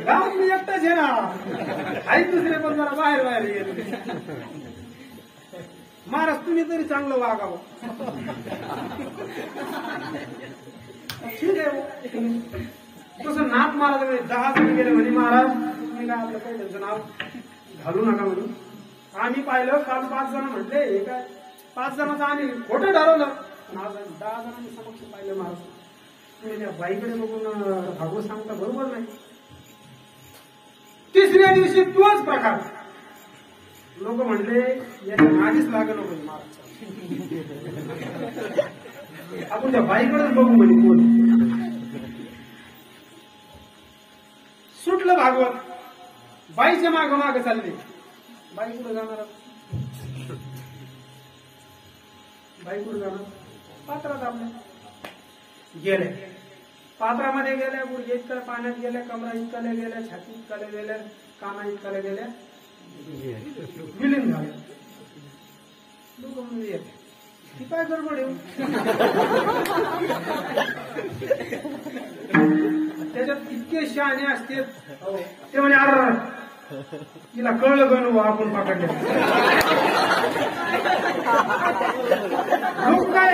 B: गावात मी एकटाच आहे ना, आई दुसरे पण जरा बाहेर बाहेर गेले. महाराज तुम्ही तरी चांगलं वागावं. ठीक आहे. तसं नाथ महाराज 10 जण गेले म्हणे महाराज तुम्ही काय आपलं काही त्यांचं नाव घालू नका म्हणून. आम्ही पाहिलं काल 5 जण म्हटले हे काय 5 जणांचं आम्ही खोटं ठरवलं. 10 जणांनी समक्ष पाहिलं महाराज तुम्ही त्या बाईकडे बघून भागवत सांगता बरोबर नाही. तिसऱ्या दिवशी तोच प्रकार. लोक म्हणले याच्या नादीच लागलं म्हणे महाराज, आपण त्या बाईकडेच बघू म्हणे कोण. सुटलं भागवत. बाईच्या माग माग चालले. बाई कुठे जाणार? बाई कुठे जाणार? पात्रात आपल्या गेले. पात्रामध्ये गेल्या, गुडघे इतकं पाण्यात गेल्या, कमरा इतकल्या गेल्या, छाती इतकल्या गेल्या, काना इतकल्या गेल्या, विलीन झाले. लोक म्हणजे ती काय गडबड येऊ त्याच्यात इतके शहाणे असते ते म्हणे अरे तिला कळलं गणू आपण पकडले. लोक काय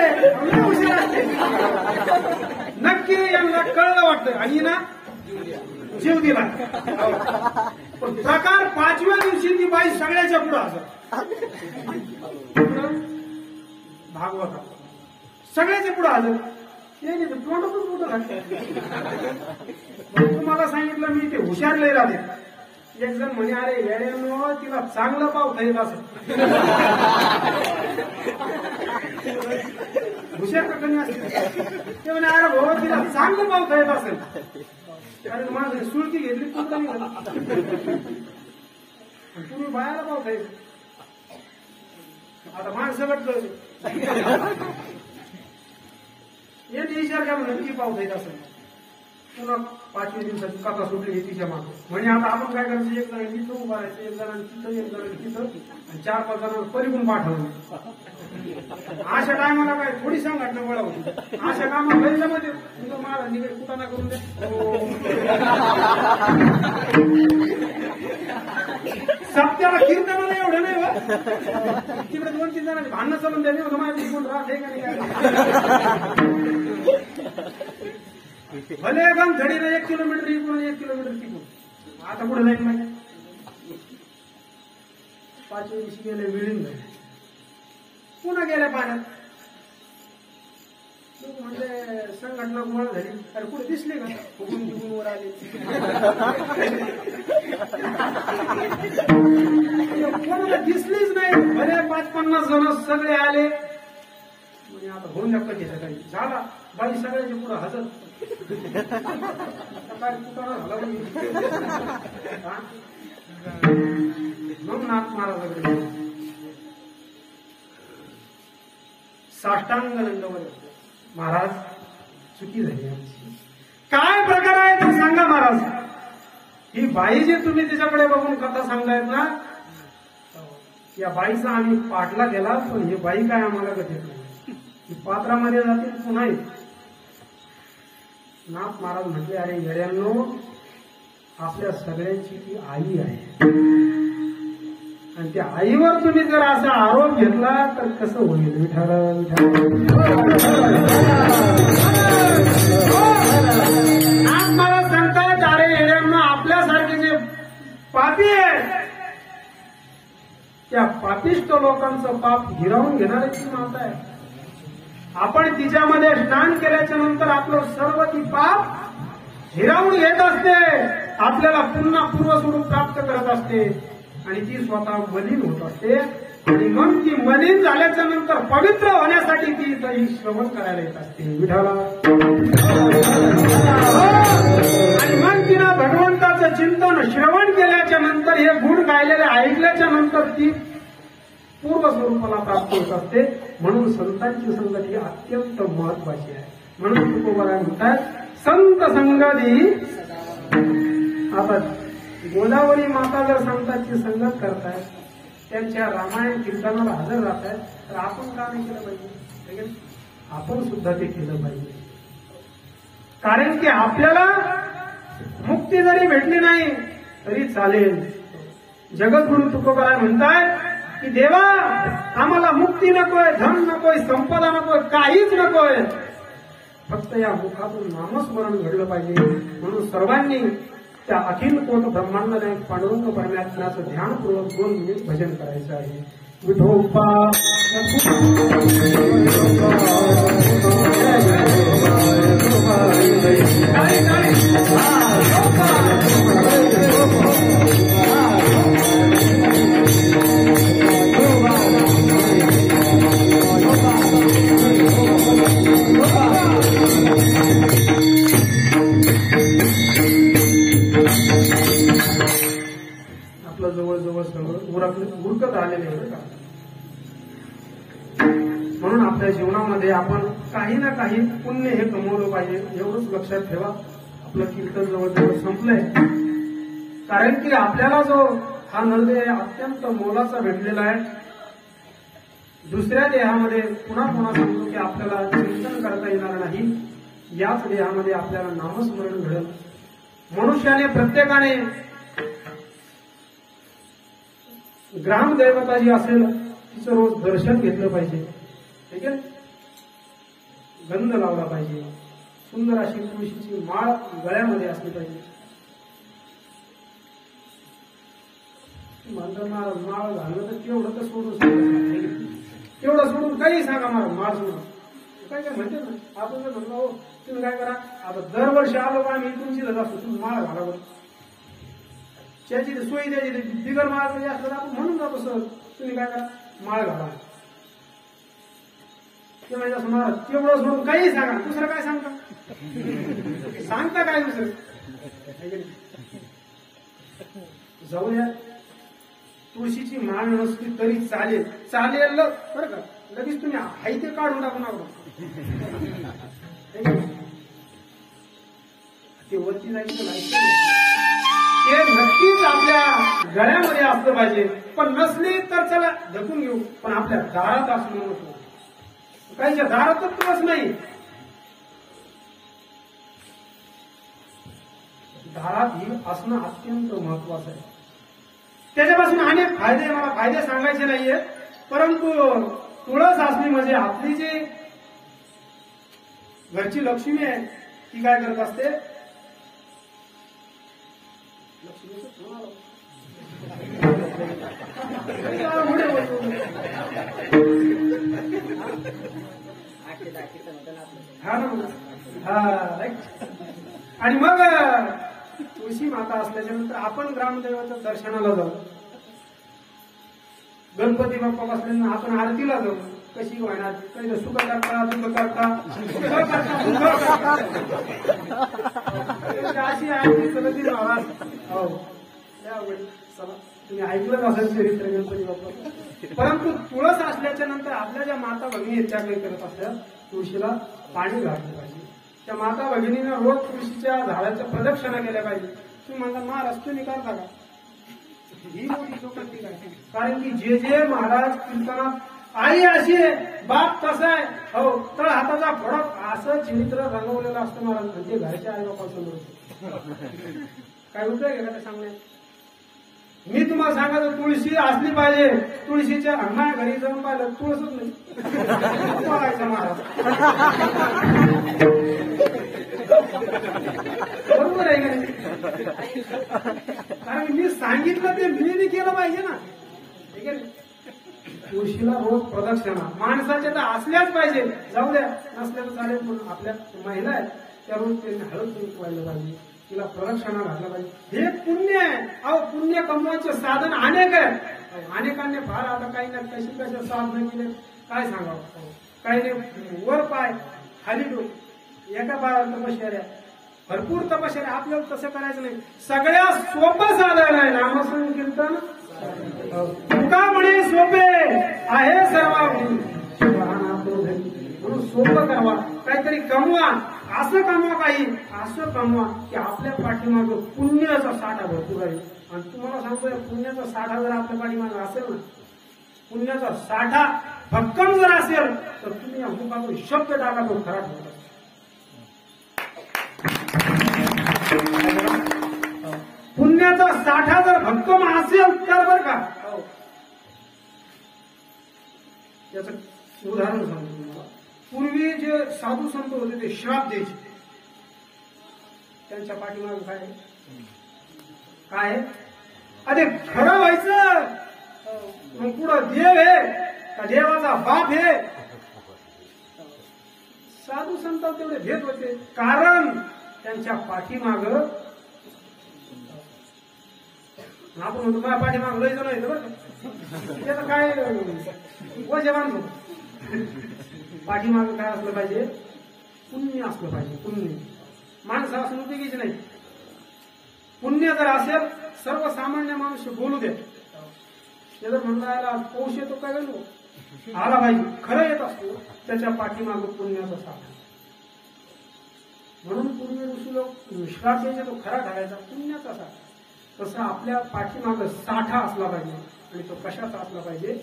B: हुशार असते नक्की यांना कळलं वाटतं आणि ना जीव दिला. पण प्रकार 5व्या दिवशी ती बाई सगळ्याच्या पुढं असं भागवत सगळ्याच्या पुढं आलं. तोंड पण कुठं लागतं. तुम्हाला सांगितलं मी ते हुशार लय राहते. एक जण म्हणे अरे येड्यानो तिला चांगलं पावता येत असं हुशार का कमी असते ते म्हणे अरे भाऊ तिला चांगलं पावता येत असेल. कारण माझं सुळकी घेतली तुम्ही बायाला पावता येत. आता माणसं वाटतं याने विचार करा नक्की पावता येत असेल. पुन्हा 5व्या दिवसाची कथा सुटली तिच्या मागे. म्हणजे आता आपण काय करायचं एक जण तिथं उभं राहायचं, एक जणांनी तिथं, एक जणांनी तिथं आणि 4-5 जणांना परिपून पाठवलं. अशा टायमाला काय थोडी संघटना गोळा होती. अशा कामात मध्ये तुझं महाराज काही कुटाणा करून द्या. सप्त्याला कीर्तनाला एवढं नाही हो. तिकडे 2-3 जणांची भांडणं चालून द्यावी होतं माझी कोण राहते का नाही. भले गम झडीला 1 किलोमीटर इकडून 1 किलोमीटर तिकडून. आता पुढे जाईल माहिती. 5व्या दिवशी गेले विलीन झाले. पुन्हा गेल्या पाण्यात. म्हणजे संघटना गोळा झाली. अरे कुठे दिसले का फुगून तिकून वर आले. कोणाला दिसलीच नाही. भले 5-50 जण सगळे आले. म्हणजे आता होऊन द्या कधी सकाळी झाला. बाई सगळ्याच्या पुढे हजर. सकाळी कुठं झाला मग नाथ महाराजाकडे साष्टांग दंडवत. महाराज चुकी झाली आमची. काय प्रकार आहे तर सांगा महाराज. ही बाई जे तुम्ही तिच्याकडे बघून कथा सांगतायत ना या बाईचा आम्ही पाठला केला पण ही बाई काय आम्हाला कधी नाही. ही पात्रामध्ये जाते पुन्हा नाथ महाराज म्हटले, अरे येड्यांनो, आपल्या सगळ्यांची ती आई आहे आणि त्या आईवर तुम्ही जर असा आरोप घेतला तर कसं होईल? विठाल नाथ महाराज सांगतात, अरे येड्यांनो, आपल्यासारखे जे पापी आहे त्या पापिष्ट लोकांचं पाप हिरावून घेणाऱ्याची माता आहे. आपण तिच्यामध्ये स्नान केल्याच्या नंतर आपलं सर्व ती पाप हिरावून घेत असते, आपल्याला पुन्हा पूर्वस्वरूप प्राप्त करत असते आणि ती स्वतः मलिन होत असते. आणि मग ती मलिन झाल्याच्या नंतर पवित्र होण्यासाठी ती श्रवण करायला येत असते विठाला. आणि मग तिनं भगवंताचं चिंतन श्रवण केल्याच्या नंतर हे गुण गायलेले ऐकल्याच्या नंतर ती पूर्व स्वरूपाला प्राप्त होत असते. म्हणून संतांची संगत ही अत्यंत महत्वाची आहे. म्हणून तुकोबाराय म्हणतात, संत संगती. आता गोदावरी माता जर संतांची संगत करतायत, त्यांच्या रामायण कीर्तनाला हजर राहत आहेत, तर आपण का नाही केलं पाहिजे? आपण सुद्धा ते केलं पाहिजे. कारण की आपल्याला मुक्ती जरी भेटली नाही तरी चालेल. जगद्गुरु तुकोबाराय म्हणतायत की देवा, आम्हाला मुक्ती नकोय, धन नकोय, संपदा नकोय, काहीच नकोय, फक्त या मुखातून नामस्मरण घडलं पाहिजे. म्हणून सर्वांनी त्या अखिल कोट ब्रह्मांड नायक पांडुरंग परमात्म्याचं ध्यानपूर्वक 2 मिनिट भजन करायचं आहे. विठोबा आपलं जवळजवळ सगळं उरकत आलेलं आहे का. म्हणून आपल्या जीवनामध्ये आपण काही ना काही पुण्य हे कमवलं पाहिजे. एवढंच लक्षात ठेवा. आपलं कीर्तन जवळजवळ संपलंय. कारण की आपल्याला जो हा नरदेह अत्यंत मोलाचा भेटलेला आहे. दुसऱ्या देहामध्ये पुन्हा सांगतो की आपल्याला चिंतन करता येणार नाही. याच देहामध्ये आपल्याला नामस्मरण घडेल. मनुष्याने प्रत्येकाने ग्रामदैवता जी असेल तिचं रोज दर्शन घेतलं पाहिजे. ठीक आहे. गंध लावला पाहिजे. सुंदर अशी तुळशीची माळ गळ्यामध्ये असली पाहिजे. माळ घालणं तर केवढं तर सोडून तेवढं सोडून काही सांगा मला माळ सोडून काय काय म्हणते ना. आपण जर म्हणलं हो तुम्ही काय करा, आता दरवर्षी आलो का आम्ही तुमची असतो, तुम्ही माळ घाला बरं, त्याची सोयी द्यायची. बिगर माळ जरी असलं तर आपण म्हणून जातो सर तुम्ही काय करा माळ घाला. ते म्हणजे असं महाराज तेवढं सोडून काही सांगा. दुसरं काय सांगता? सांगता काय दुसरं? जाऊया. तुळशीची माळ नसली तरी चालेल. चालेल बरं का. लगेच तुम्ही हाय ते काढून टाकू नका. ते वरती जायचं नाही. ते नक्कीच आपल्या गळ्यामध्ये असलं पाहिजे. पण नसली तर चला ढकून घेऊ, पण आपल्या दारात असणं नको. काहीच्या दारातच तुळस नाही. दारात ही असणं अत्यंत महत्वाचं आहे. त्याच्यापासून अनेक फायदे, मला फायदे सांगायचे नाहीये, परंतु तुळस असली म्हणजे आपली जी घरची लक्ष्मी आहे ती काय करत असते. आणि मग तुळशी माता असल्याच्या नंतर आपण ग्रामदेवाच्या दर्शनाला जाऊ. गणपती बाप्पा बसल्यानं आपण आरतीला जाऊ. कशी होणार, काही सुख करता दुःख करता अशी आरती सगळी आवाज. हो चला तुम्ही ऐकलंच असेल चरित्र गणपती बाप्पा. परंतु तुळस असल्याच्या नंतर आपल्या ज्या माता भगिनी आहेत त्या काही करत असतात, तुळशीला पाणी घातलं पाहिजे. त्या माता भगिनीनं रोज तुळशीच्या झाडाच्या प्रदक्षिणा केल्या पाहिजे. तुम्ही म्हणता महाराज तुम्ही करता का? ही मोठी चौकटी काय. कारण की जे महाराज कीर्तनात आई अशी आहे, बाप कसा आहे, हो तर हाताचा फडक असं चरित्र रंगवलेलं असतं महाराज. म्हणजे घरच्या आई बापासमोर काय उपयोग आहे का ते सांगण्यात. मी तुम्हाला सांगायचं तुळशी असली पाहिजे. तुळशीच्या माझ्या घरी जाऊन पाहिलं तुळसच नाही बघायचं महाराज. बरोबर आहे का नाही. कारण मी सांगितलं ते मी केलं पाहिजे ना. ठीक आहे. तुळशीला रोज प्रदक्षिणा माणसाच्या तर असल्याच पाहिजे. जाऊ द्या नसल्या तर चालेल, पण आपल्या महिला आहेत त्या रोज त्यांनी हळद कुंकू व्हायला पाहिजे, तिला प्रदक्षिणा घातला पाहिजे. हे पुण्य आहे. अहो पुण्य कमवायचे साधन अनेक आहे. अनेकांनी फार आता काही ना कशी साधन केले काय सांगावं. काही वर पाय खाली डोक एका पायावर तपश्चर्या, भरपूर तपश्चर्या. आपल्याला तसं करायचं नाही. सगळ्यात सोपं साधन आहे नामस्मरण तुका म्हणे सोपे आहे सर्वांनी. म्हणून सोपं करावा, काहीतरी कमवा. असं कमवा, काही असं कमवा की आपल्या पाठीमागं पुण्याचा साठा भरपूर आहे. आणि तुम्हाला सांगतोय पुण्याचा साठा जर आपल्या पाठीमागं असेल ना, पुण्याचा साठा भक्कम जर असेल तर तुम्ही या मुखातून शब्द टाका तो खरा ठरला. पुण्याचा साठा जर भक्कम असेल तर बरं का. याचं उदाहरण सांगतो तुम्हाला. पूर्वी जे साधू संत होते ते श्राप द्यायचे. त्यांच्या पाठीमागे काय काय अरे खरं व्हायचं मग पुढं देव आहे का देवाचा बाप आहे. साधू संत तेवढे भेट होते कारण त्यांच्या पाठीमाग आपण म्हणतो माझ्या पाठीमाग लय जण येतं बरं. त्याचं काय वजे बांधतो. पाठीमाग काय असलं पाहिजे, पुण्य असलं पाहिजे. पुण्य माणसं असून उपयोगीच नाही. पुण्य जर असेल सर्वसामान्य माणूस बोलू दे. ते जर म्हणला पौष येतो काय गेलो आला पाहिजे, खरं येत असतो त्याच्या पाठीमाग पुण्याचा साठा. म्हणून पूर्वी ऋषी लोक विश्वास द्यायचा तो खरा ठरायचा पुण्याचा साठा. तसं आपल्या पाठीमाग साठा असला पाहिजे. आणि तो कशाचा असला पाहिजे,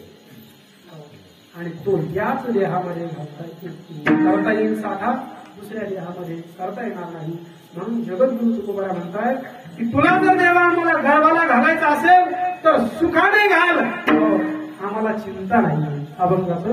B: आणि तो याच देहामध्ये करता येईल. साठा दुसऱ्या देहामध्ये करता येणार नाही. म्हणून जगद्गुरु तुकोबरा म्हणताय की तुला जर देवा आम्हाला गर्भाला घालायचा असेल तर सुखाने घाल, आम्हाला चिंता नाही. अभंगाचं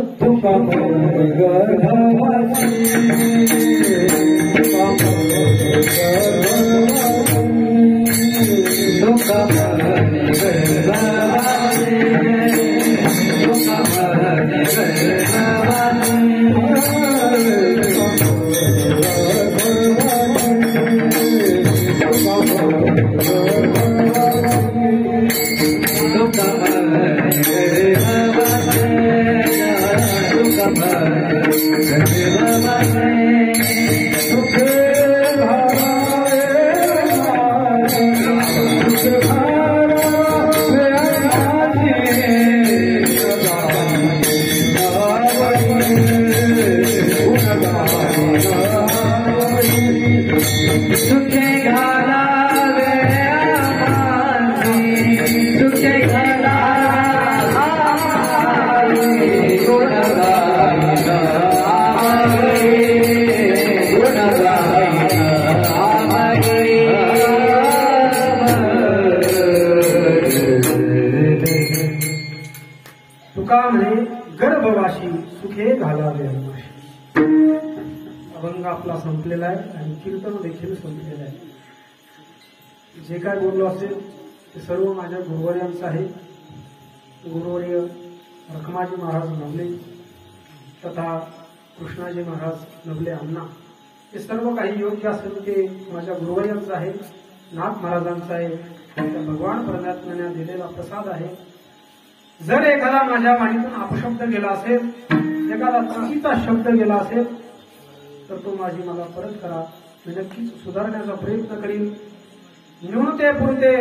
B: तुका म्हणे गर्भवाशी सुखे घालावे. अभंग आपला संपलेला आहे आणि कीर्तन देखील संपलेलं आहे. जे काय बोललो असेल ते सर्व माझ्या गुरुवर्यांचं आहे. गुरुवर्य रखमाजी महाराज नवले तथा कृष्णाजी महाराज नवले अण्णा हे सर्व काही योग्य असेल ते माझ्या गुरुवर्यांचं आहे. नाथ महाराजांचं आहे. भगवान परमात्म्याने दिलेला प्रसाद आहे. जर एखादा माझ्या वाणीतून अपशब्द गेला असेल, एखादा चुकीचा शब्द गेला असेल तर तो माझी मला परत करा. मी नक्कीच सुधारण्याचा प्रयत्न करीन. न्यूनते पुरते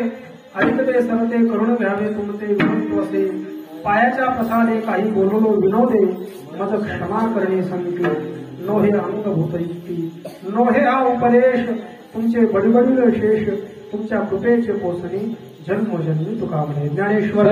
B: अधिकते सरते करुण घ्यावे तुमते विनंतो असे. पायाच्या प्रसादे काही बोललो विनोदे मत क्षमा करणे संगती. नोहे अंगभूत युक्ती नोहे हा उपदेश तुमचे बडबडील शेष तुमच्या कृपेचे पोचणे जन्मोजन्मी तुका म्हणे. ज्ञानेश्वर